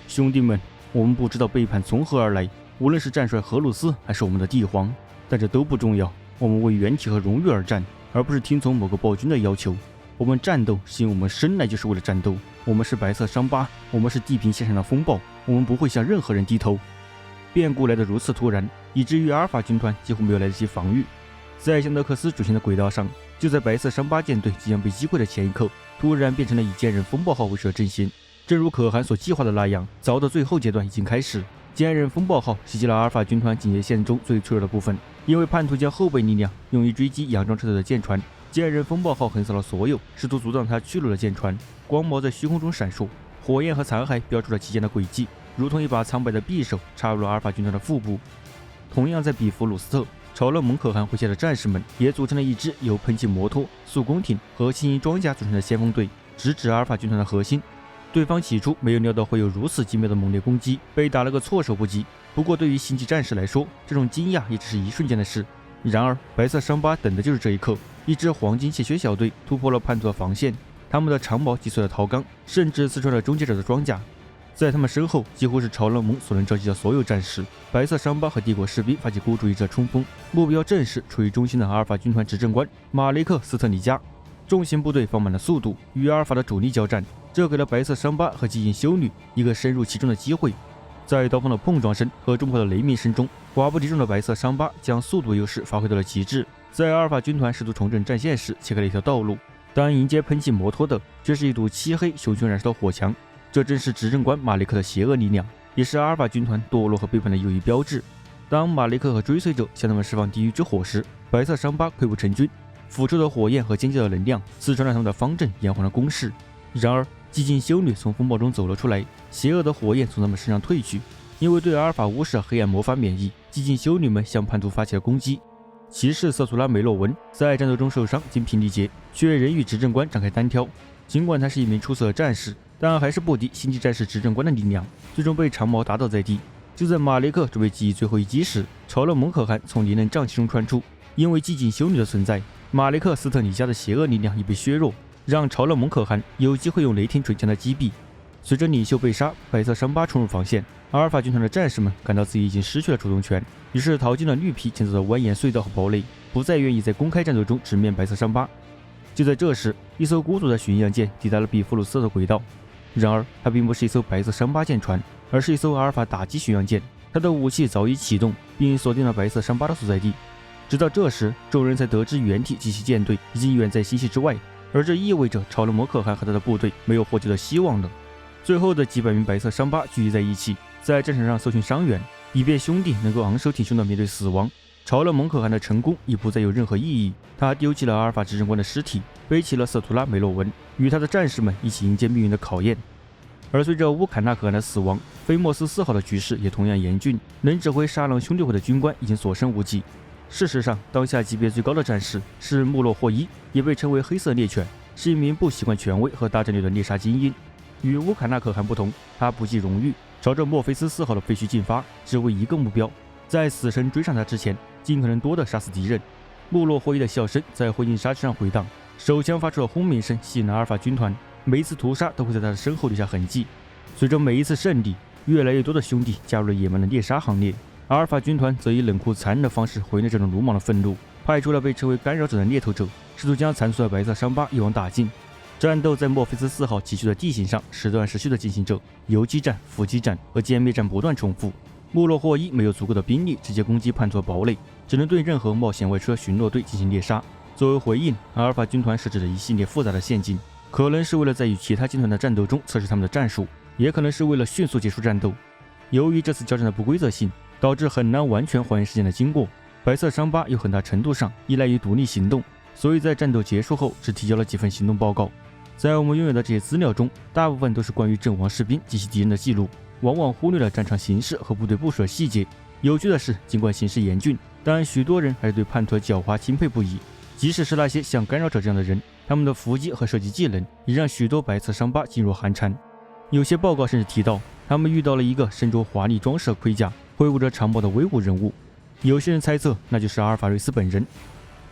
Speaker 1: 兄弟们，我们不知道背叛从何而来，无论是战帅荷鲁斯还是我们的帝皇，但这都不重要。我们为原体和荣誉而战，而不是听从某个暴君的要求。我们战斗是因为我们生来就是为了战斗。我们是白色伤疤，我们是地平线上的风暴，我们不会向任何人低头。变故来得如此突然，以至于阿尔法军团几乎没有来得及防御。在香德克斯主线的轨道上，就在白色伤疤舰队即将被击溃的前一刻，突然变成了以坚韧风暴号为首的阵型。正如可汗所计划的那样，凿的最后阶段已经开始。坚韧风暴号袭击了阿尔法军团警戒线中最脆弱的部分，因为叛徒将后备力量用于追击佯装车队的舰船。坚韧风暴号横扫了所有试图阻挡他去路的舰船，光芒在虚空中闪烁，火焰和残骸标出了其间的轨迹，如同一把苍白的匕首插入了阿尔法军团的腹部。同样在比弗鲁斯特，朝勒蒙可汗麾下的战士们也组成了一支由喷气摩托、速攻艇和轻型装甲组成的先锋队，直指阿尔法军团的核心。对方起初没有料到会有如此精妙的猛烈攻击，被打了个措手不及。不过对于星际战士来说，这种惊讶也只是一瞬间的事。然而白色伤疤等的就是这一刻，一支黄金窃血小队突破了叛徒的防线，他们的长矛击碎了陶钢，甚至刺穿了终结者的装甲。在他们身后几乎是超人盟所能召集的所有战士。白色伤疤和帝国士兵发起孤注一掷冲锋，目标正是处于中心的阿尔法军团执政官马雷克·斯特尼加。重型部队放慢了速度，与阿尔法的主力交战，这给了白色伤疤和寂静修女一个深入其中的机会。在刀锋的碰撞声和重炮的雷鸣声中，寡不敌众的白色伤疤将速度优势发挥到了极致，在阿尔法军团试图重整战线时切开了一条道路。但迎接喷气摩托的却是一堵漆黑熊熊燃烧的火墙，这正是执政官马雷克的邪恶力量，也是阿尔法军团堕落和背叛的又一标志。当马雷克和追随者向他们释放地狱之火时，白色伤疤溃不成军，腐臭的火焰和尖叫的能量刺穿了他们的方阵，延缓了攻势。然而寂静修女从风暴中走了出来，邪恶的火焰从他们身上退去，因为对阿尔法巫师黑暗魔法免疫，寂静修女们向叛徒发起了攻击。骑士瑟图拉梅洛文在战斗中受伤，精疲力竭，却仍与执政官展开单挑。尽管他是一名出色的战士，但还是不敌星际战士执政官的力量，最终被长矛打倒在地。就在马雷克准备给予最后一击时，超人蒙可汗从敌人瘴气中窜出。因为寂静修女的存在，马雷克·斯特尼加的邪恶力量已被削弱，让超人蒙可汗有机会用雷霆锤将他击毙。随着领袖被杀，白色伤疤冲入防线，阿尔法军团的战士们感到自己已经失去了主动权，于是逃进了绿皮建造的蜿蜒隧道和堡垒，不再愿意在公开战斗中直面白色伤疤。就在这时，一艘孤独的巡洋舰抵达了比弗鲁斯的轨道。然而，它并不是一艘白色伤疤舰船，而是一艘阿尔法打击巡洋舰。它的武器早已启动，并锁定了白色伤疤的所在地。直到这时，众人才得知原体及其舰队已经远在星系之外，而这意味着超人摩可汗和他的部队没有获救的希望了。最后的几百名白色伤疤聚集在一起，在战场上搜寻伤员，以便兄弟能够昂首挺胸地面对死亡。超人蒙可汗的成功已不再有任何意义，他丢弃了阿尔法执政官的尸体，背起了瑟图拉梅洛文，与他的战士们一起迎接命运的考验。而随着乌坎纳可汗的死亡，菲莫斯4号的局势也同样严峻，能指挥沙狼兄弟会的军官已经所剩无几。事实上，当下级别最高的战士是穆洛霍伊，也被称为黑色猎犬，是一名不习惯权威和大战略的猎杀精英。与乌坎纳可汗不同，他不计荣誉，朝着墨菲斯4号的废墟进发，只为一个目标，在死神追上他之前，尽可能多地杀死敌人。穆洛霍伊的笑声在灰烬沙丘上回荡，手枪发出的轰鸣声吸引了阿尔法军团，每一次屠杀都会在他的身后留下痕迹。随着每一次胜利，越来越多的兄弟加入了野蛮的猎杀行列，阿尔法军团则以冷酷残忍的方式回应了这种鲁莽的愤怒，派出了被称为干扰者的猎头者，试图将残存的白色伤疤一网打尽。战斗在墨菲斯4号崎岖的地形上时断时续地进行着，游击战、伏击战和歼灭战不断重复。穆洛霍伊没有足够的兵力直接攻击叛徒的堡垒，只能对任何冒险外出的巡逻队进行猎杀。作为回应，阿尔法军团设置了一系列复杂的陷阱，可能是为了在与其他军团的战斗中测试他们的战术，也可能是为了迅速结束战斗。由于这次交战的不规则性，导致很难完全还原事件的经过。白色伤疤有很大程度上依赖于独立行动，所以在战斗结束后只提交了几份行动报告。在我们拥有的这些资料中，大部分都是关于阵亡士兵及其敌人的记录，往往忽略了战场形势和部队部署的细节。有趣的是，尽管形势严峻，但许多人还是对叛徒的狡猾钦佩不已。即使是那些像干扰者这样的人，他们的伏击和射击技能也让许多白色伤疤噤若寒蝉。有些报告甚至提到，他们遇到了一个身着华丽装饰的盔甲、挥舞着长矛的威武人物。有些人猜测那就是阿尔法瑞斯本人。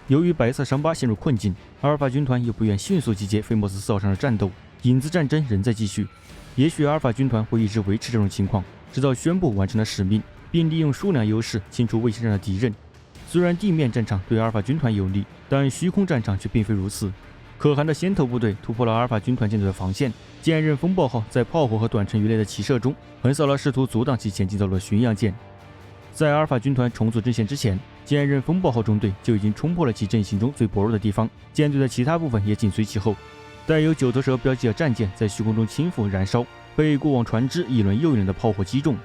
Speaker 1: 由于白色伤疤陷入困境，阿尔法军团又不愿迅速集结菲莫斯4号上的战斗，影子战争仍在继续。也许阿尔法军团会一直维持这种情况，直到宣布完成了使命，并利用数量优势清除卫星上的敌人。虽然地面战场对阿尔法军团有利，但虚空战场却并非如此。可汗的先头部队突破了阿尔法军团舰队的防线，剑刃风暴号在炮火和短程鱼雷的齐射中横扫了试图阻挡其前进道路的巡洋舰。在阿尔法军团重组阵线之前，剑刃风暴号中队就已经冲破了其阵型中最薄弱的地方，舰队的其他部分也紧随其后。带有9头蛇标记的战舰在虚空中轻浮燃烧，被过往船只一轮又一轮的炮火击中，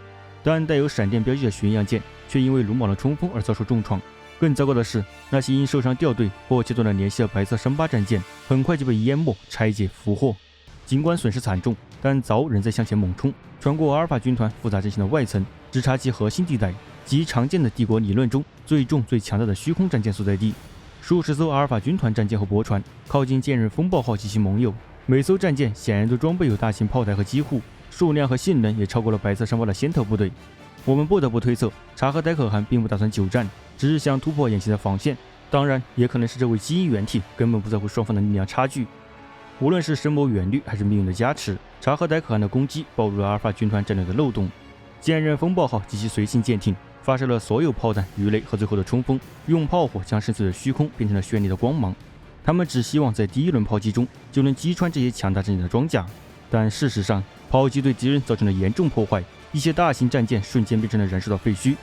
Speaker 1: 但带有闪电标记的巡洋舰却因为鲁莽的冲锋而遭受重创。更糟糕的是，那些因受伤掉队或切断了联系的白色伤疤战舰很快就被淹没、拆解、俘获。尽管损失惨重，但凿仍在向前猛冲，穿过阿尔法军团复杂阵型的外层，直插其核心地带及常见的帝国理论中最重最强大的虚空战舰所在地。数十艘阿尔法军团战舰和驳船靠近剑刃风暴号及其盟友，每艘战舰显然都装备有大型炮台和机护，数量和性能也超过了白色伤疤的先头部队。我们不得不推测，查和戴可汗并不打算久战，只是想突破眼前的防线。当然，也可能是这位基因原体根本不在乎双方的力量差距。无论是深谋远虑还是命运的加持，查和戴可汗的攻击暴露了阿尔法军团战略的漏洞。坚韧风暴号及其随行舰艇发射了所有炮弹、鱼雷和最后的冲锋，用炮火将深邃的虚空变成了绚丽的光芒。他们只希望在第一轮炮击中就能击穿这些强大阵营的装甲，但事实上，炮击对敌人造成了严重破坏，一些大型战舰瞬间变成了燃烧的废墟。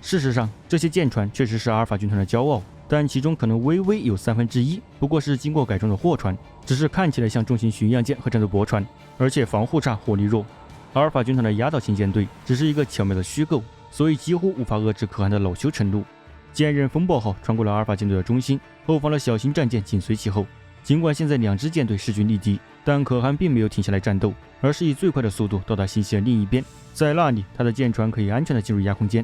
Speaker 1: 事实上，这些舰船确实是阿尔法军团的骄傲，但其中可能微微有1/3不过是经过改装的货船，只是看起来像重型巡洋舰和战斗驳船，而且防护差、火力弱。阿尔法军团的压倒性舰队只是一个巧妙的虚构，所以几乎无法遏制可汗的恼羞成怒。坚韧风暴号穿过了阿尔法舰队的中心，后方的小型战舰紧随其后。尽管现在2支舰队势均力敌，但可汗并没有停下来战斗，而是以最快的速度到达星系的另一边，在那里，他的舰船可以安全地进入压空间。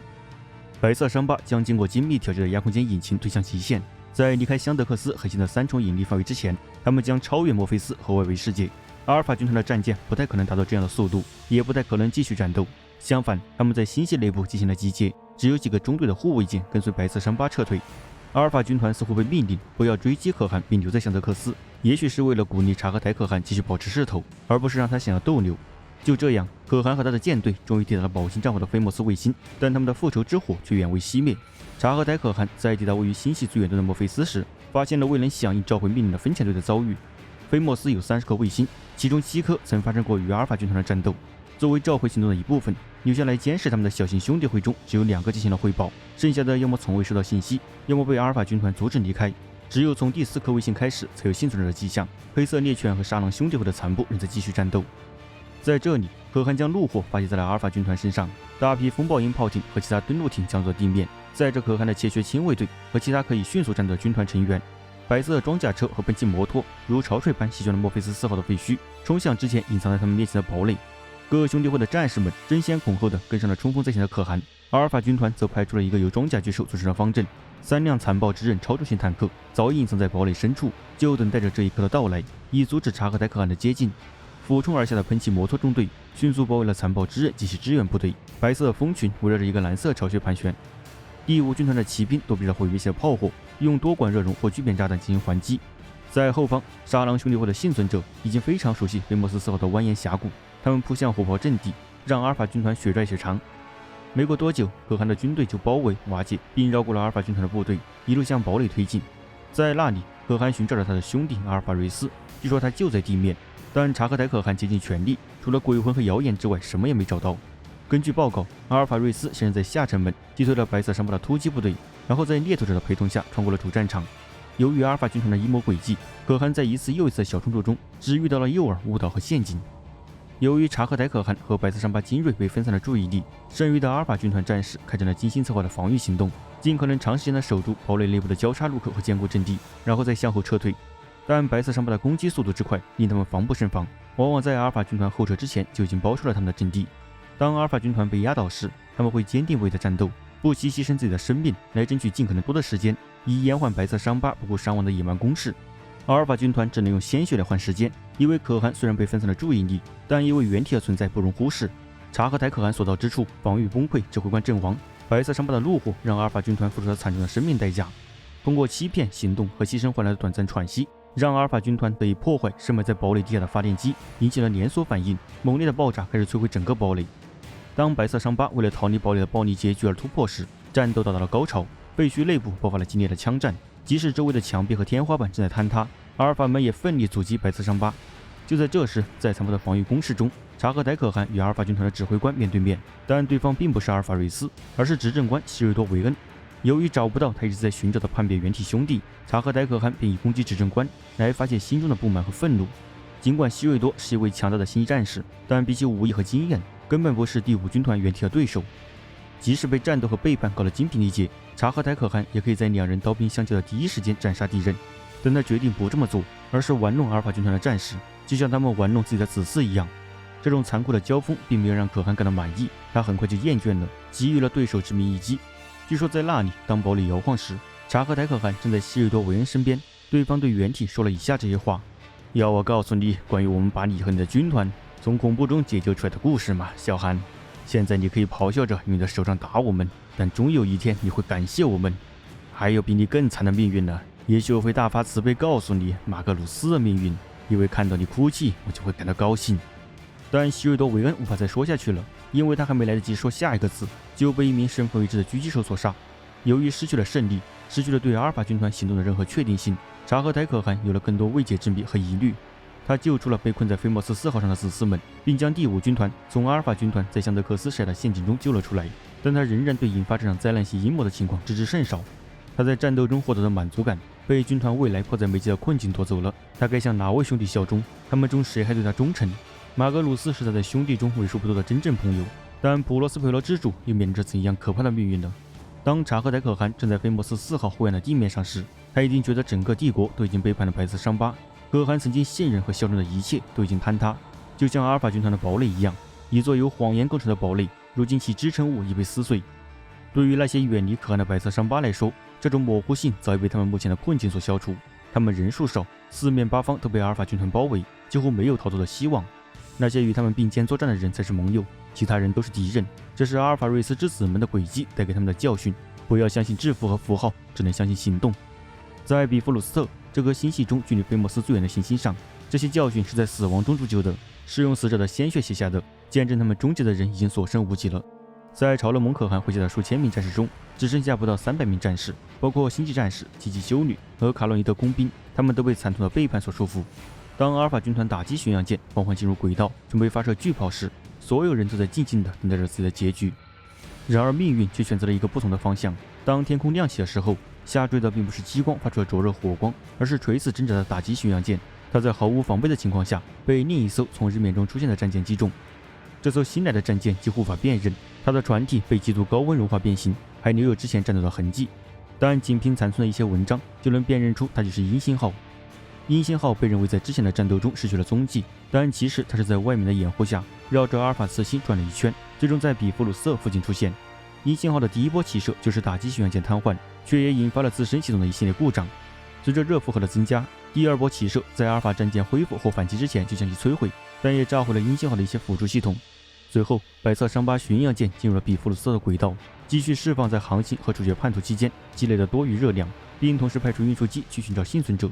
Speaker 1: 白色伤疤将经过精密调节的压空间引擎推向极限，在离开香德克斯核心的3重引力范围之前，他们将超越墨菲斯和外围世界。阿尔法军团的战舰不太可能达到这样的速度，也不太可能继续战斗。相反，他们在星系内部进行了集结，只有几个中队的护卫舰跟随白色伤疤撤退。阿尔法军团似乎被命令不要追击可汗并留在香德克斯，也许是为了鼓励察合台可汗继续保持势头，而不是让他想要逗留。就这样，可汗和他的舰队终于抵达了宝星战火的菲莫斯卫星，但他们的复仇之火却远未熄灭。察合台可汗在抵达位于星系最远端的墨菲斯时，发现了未能响应召回命令的分遣队的遭遇。菲莫斯有30颗卫星，其中7颗曾发生过与阿尔法军团的战斗。作为召回行动的一部分，留下来监视他们的小型兄弟会中只有2个进行了汇报，剩下的要么从未收到信息，要么被阿尔法军团阻止离开。只有从第4颗卫星开始才有幸存者的迹象，黑色猎犬和沙狼兄弟会的残部仍在继续战斗。在这里，可汗将怒火发泄在了阿尔法军团身上，大批风暴鹰炮艇和其他登陆艇降落地面，载着可汗的铁血亲卫队和其他可以迅速战斗的军团成员。白色装甲车和喷气摩托如潮水般席卷了墨菲斯4号的废墟，冲向之前隐藏在他们面前的堡垒。各兄弟会的战士们争先恐后地跟上了冲锋在前的可汗，阿尔法军团则派出了一个由装甲巨兽组成的方阵，3辆残暴之刃超重型坦克早已隐藏在堡垒深处，就等待着这一刻的到来，以阻止察合台可汗的接近。俯冲而下的喷气摩托中队迅速包围了残暴之刃及其支援部队，白色的蜂群围绕着一个蓝色巢穴盘旋。第5军团的骑兵躲避了毁灭性的炮火，用多管热熔或聚变炸弹进行还击。在后方，沙狼兄弟会的幸存者已经非常熟悉菲莫斯4号的蜿蜒峡谷，他们扑向火炮阵地，让阿尔法军团血债血偿。没过多久，可汗的军队就包围、瓦解并绕过了阿尔法军团的部队，一路向堡垒推进。在那里，可汗寻找着他的兄弟阿尔法瑞斯，据说他就在地面，但察合台可汗竭尽全力，除了鬼魂和谣言之外，什么也没找到。根据报告，阿尔法瑞斯先是在下城门击退了白色伤疤的突击部队，然后在猎头者的陪同下穿过了主战场。由于阿尔法军团的阴谋诡计，可汗在一次又一次的小冲突中只遇到了诱饵、误导和陷阱。由于察合台可汗和白色伤疤精锐被分散了注意力，剩余的阿尔法军团战士开展了精心策划的防御行动，尽可能长时间的守住堡垒内部的交叉路口和坚固阵地，然后再向后撤退。但白色伤疤的攻击速度之快，令他们防不胜防，往往在阿尔法军团后撤之前就已经包出了他们的阵地。当阿尔法军团被压倒时，他们会坚定不移的战斗，不惜牺牲自己的生命来争取尽可能多的时间，以延缓白色伤疤不顾伤亡的野蛮攻势。阿尔法军团只能用鲜血来换时间，因为可汗虽然被分散了注意力，但因为原体的存在不容忽视。察合台可汗所到之处，防御崩溃，指挥官阵亡。白色伤疤的怒火让阿尔法军团付出了惨重的生命代价。通过欺骗、行动和牺牲换来的短暂喘息，让阿尔法军团得以破坏深埋在堡垒地下的发电机，引起了连锁反应，猛烈的爆炸开始摧毁整个堡垒。当白色伤疤为了逃离堡垒的暴力结局而突破时，战斗达到了高潮，废墟内部爆发了激烈的枪战，即使周围的墙壁和天花板正在坍塌，阿尔法们也奋力阻击白色伤疤。就在这时，在残破的防御工事中，察合台可汗与阿尔法军团的指挥官面对面，但对方并不是阿尔法瑞斯，而是执政官希瑞多维恩。由于找不到他一直在寻找的叛变原体兄弟，察合台可汗便以攻击执政官来发泄心中的不满和愤怒。尽管希瑞多是一位强大的星际战士，但比起武艺和经验，根本不是第5军团原体的对手。即使被战斗和背叛搞得精疲力竭，察合台可汗也可以在2人刀兵相交的第一时间斩杀敌人。但他决定不这么做，而是玩弄阿尔法军团的战士，就像他们玩弄自己的子嗣一样。这种残酷的交锋并没有让可汗感到满意，他很快就厌倦了，给予了对手致命一击。据说在那里，当堡垒摇晃时，察合台可汗正在希瑞多维恩身边，对方对原体说了以下这些话：要我告诉你关于我们把你和你的军团从恐怖中解救出来的故事吗，小汗？现在你可以咆哮着用你的手掌打我们，但终有一天你会感谢我们。还有比你更惨的命运呢，也许我会大发慈悲告诉你马格鲁斯的命运，因为看到你哭泣，我就会感到高兴。但希瑞多·韦恩无法再说下去了，因为他还没来得及说下一个字，就被一名身份未知的狙击手所杀。由于失去了胜利，失去了对阿尔法军团行动的任何确定性，查和戴可汗有了更多未解之谜和疑虑。他救出了被困在菲莫斯4号上的子嗣们，并将第5军团从阿尔法军团在香德克斯设的陷阱中救了出来。但他仍然对引发这场灾难性阴谋的情况知之甚少。他在战斗中获得的满足感被军团未来迫在眉睫的困境夺走了。他该向哪位兄弟效忠？他们中谁还对他忠诚？马格鲁斯是他在兄弟中为数不多的真正朋友，但普罗斯佩罗之主又面临着怎样可怕的命运呢？当查和戴可汗正在菲莫斯4号护岸的地面上时，他已经觉得整个帝国都已经背叛了白色伤疤。可汗曾经信任和效忠的一切都已经坍塌，就像阿尔法军团的堡垒一样，一座由谎言构成的堡垒，如今其支撑物已被撕碎。对于那些远离可汗的白色伤疤来说，这种模糊性早已被他们目前的困境所消除。他们人数少，四面八方都被阿尔法军团包围，几乎没有逃脱的希望。那些与他们并肩作战的人才是盟友，其他人都是敌人。这是阿尔法瑞斯之子们的诡计带给他们的教训。不要相信制服和符号，只能相信行动。在比弗鲁斯特这颗星系中距离菲莫斯最远的行星上，这些教训是在死亡中铸就的，是用死者的鲜血写下的。见证他们终结的人已经所剩无几了。在朝勒蒙可汗麾下的数千名战士中，只剩下不到300名战士，包括星际战士、吉吉修女和卡洛尼德工兵，他们都被惨痛的背叛所束缚。当阿尔法军团打击巡洋舰缓缓进入轨道，准备发射巨炮时，所有人都在静静地等待着自己的结局。然而命运却选择了一个不同的方向。当天空亮起的时候，下坠的并不是激光发出的灼热火光，而是垂死挣扎的打击巡洋舰。它在毫无防备的情况下，被另一艘从日面中出现的战舰击中。这艘新来的战舰几乎无法辨认，它的船体被极度高温融化变形，还留有之前战斗的痕迹。但仅凭残存的一些文章，就能辨认出它就是鹰星号。鹰星号被认为在之前的战斗中失去了踪迹，但其实它是在外面的掩护下，绕着阿尔法次星转了一圈，最终在比弗鲁斯特附近出现。鹰星号的第一波起射就是打击巡洋舰瘫痪，却也引发了自身系统的一系列故障。随着热负荷的增加，第2波起射在阿尔法战舰恢复或反击之前就将其摧毁，但也炸毁了鹰星号的一些辅助系统。随后，白色伤疤巡洋舰进入了比弗鲁斯特的轨道，继续释放在航行和主角叛徒期间积累的多余热量，并同时派出运输机去寻找幸存者。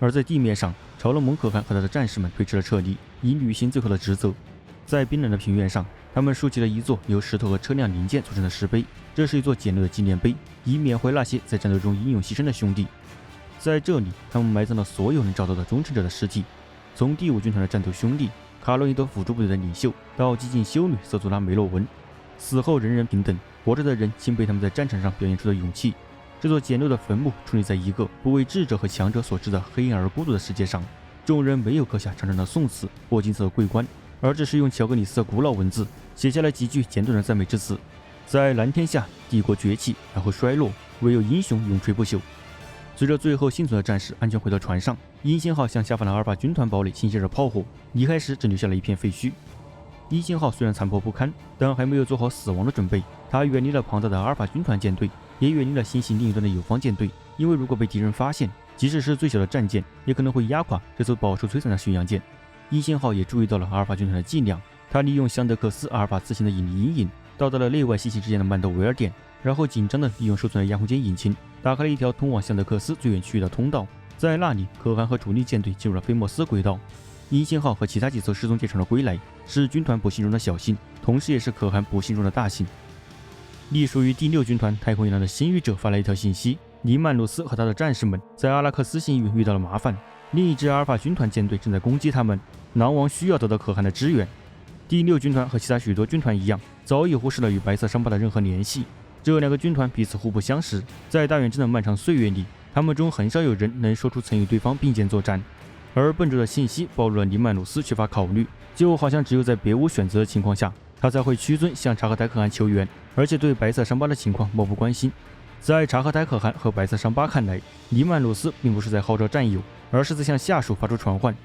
Speaker 1: 而在地面上，朝勒蒙可汗和他的战士们推迟了撤离，以履行最后的职责。在冰冷的平原上，他们竖起了一座由石头和车辆零件组成的石碑，这是一座简陋的纪念碑，以缅怀那些在战斗中英勇牺牲的兄弟。在这里，他们埋葬了所有能找到的忠诚者的尸体，从第5军团的战斗兄弟卡洛尼德辅助部队的领袖到激进修女瑟祖拉梅洛文，死后人人平等，活着的人钦佩他们在战场上表现出的勇气。这座简陋的坟墓矗立在一个不为智者和强者所知的黑暗而孤独的世界上，众人没有刻下长长的宋词或金色的桂冠，而只是用乔格里斯的古老文字写下了几句简短的赞美之词。在蓝天下，帝国崛起，然后衰落，唯有英雄永垂不朽。随着最后幸存的战士安全回到船上，鹰星号向下方的阿尔法军团堡垒倾泻着炮火，离开时只留下了一片废墟。鹰星号虽然残破不堪，但还没有做好死亡的准备。它远离了庞大的阿尔法军团舰队，也远离了星系另一端的友方舰队，因为如果被敌人发现，即使是最小的战舰，也可能会压垮这艘饱受摧残的巡洋舰。鹰星号也注意到了阿尔法军团的伎俩，他利用香德克斯阿尔法次星的引力阴影，到达了内外星系之间的曼德维尔点，然后紧张地利用受损的亚空间引擎，打开了一条通往香德克斯最远区域的通道。在那里，可汗和主力舰队进入了菲莫斯轨道。鹰星号和其他几艘失踪舰船的归来，是军团不幸中的小幸，同时也是可汗不幸中的大幸。隶属于第6军团太空一郎的星域者发来一条信息：尼曼鲁斯和他的战士们在阿拉克斯星域遇到了麻烦，另一支阿尔法军团舰队正在攻击他们，狼王需要得到可汗的支援。第6军团和其他许多军团一样，早已忽视了与白色伤疤的任何联系。这2个军团彼此互不相识，在大远征的漫长岁月里，他们中很少有人能说出曾与对方并肩作战。而笨拙的信息暴露了尼曼鲁斯缺乏考虑，就好像只有在别无选择的情况下，他才会屈尊向查赫台可汗求援，而且对白色伤疤的情况漠不关心。在查赫台可汗和白色伤疤看来，尼曼鲁斯并不是在号召战友，而是在向下属发出传唤。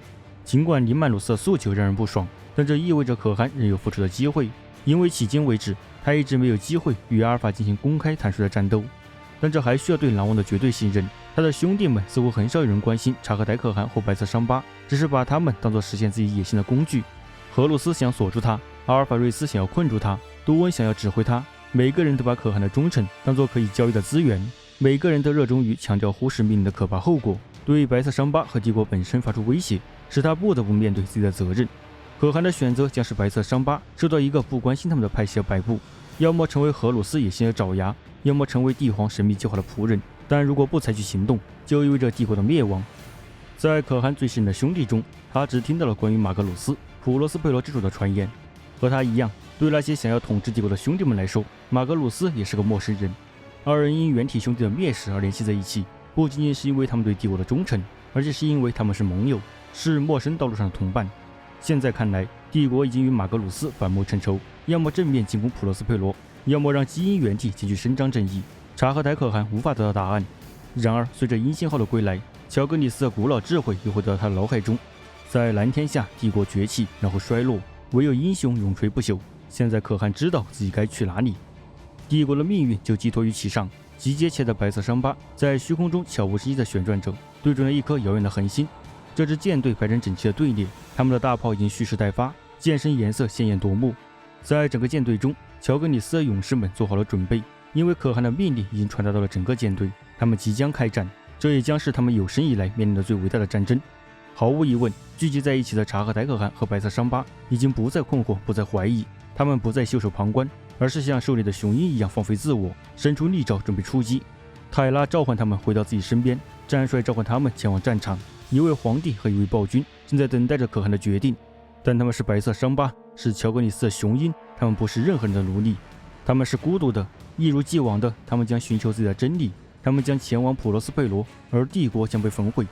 Speaker 1: 尽管尼曼鲁斯的诉求让人不爽，但这意味着可汗仍有复仇的机会，因为迄今为止，他一直没有机会与阿尔法进行公开坦率的战斗。但这还需要对狼王的绝对信任。他的兄弟们似乎很少有人关心查克戴可汗或白色伤疤，只是把他们当作实现自己野心的工具。荷鲁斯想锁住他，阿尔法瑞斯想要困住他，杜恩想要指挥他。每个人都把可汗的忠诚当作可以交易的资源，每个人都热衷于强调忽视命令的可怕后果，对白色伤疤和帝国本身发出威胁。使他不得不面对自己的责任。可汗的选择将使白色伤疤受到一个不关心他们的派系的摆布，要么成为荷鲁斯野心的爪牙，要么成为帝皇神秘计划的仆人。但如果不采取行动，就意味着帝国的灭亡。在可汗最信任的兄弟中，他只听到了关于马格鲁斯、普罗斯佩罗之主的传言。和他一样，对那些想要统治帝国的兄弟们来说，马格鲁斯也是个陌生人。二人因原体兄弟的灭世而联系在一起，不仅仅是因为他们对帝国的忠诚，而且是因为他们是盟友，是陌生道路上的同伴。现在看来，帝国已经与马格鲁斯反目成仇，要么正面进攻普罗斯佩罗，要么让基因原体前去伸张正义。察合台可汗无法得到答案。然而，随着银星号的归来，乔格尼斯的古老智慧又回到他的脑海中。在蓝天下，帝国崛起，然后衰落，唯有英雄永垂不朽。现在可汗知道自己该去哪里，帝国的命运就寄托于其上。集结起来的白色伤疤在虚空中悄无声息地旋转着，对准了一颗遥远的恒星。这支舰队排成整齐的队列，他们的大炮已经蓄势待发，舰身颜色鲜艳夺目。在整个舰队中，乔格尼斯的勇士们做好了准备，因为可汗的命令已经传达到了整个舰队，他们即将开战，这也将是他们有生以来面临的最伟大的战争。毫无疑问，聚集在一起的察合台可汗和白色伤疤已经不再困惑，不再怀疑，他们不再袖手旁观，而是像狩猎的雄鹰一样放飞自我，伸出利爪准备出击。泰拉召唤他们回到自己身边，战帅召唤他们前往战场。一位皇帝和一位暴君正在等待着可汗的决定，但他们是白色伤疤，是乔格尼斯的雄鹰，他们不是任何人的奴隶，他们是孤独的，一如既往的，他们将寻求自己的真理，他们将前往普罗斯佩罗，而帝国将被焚毁，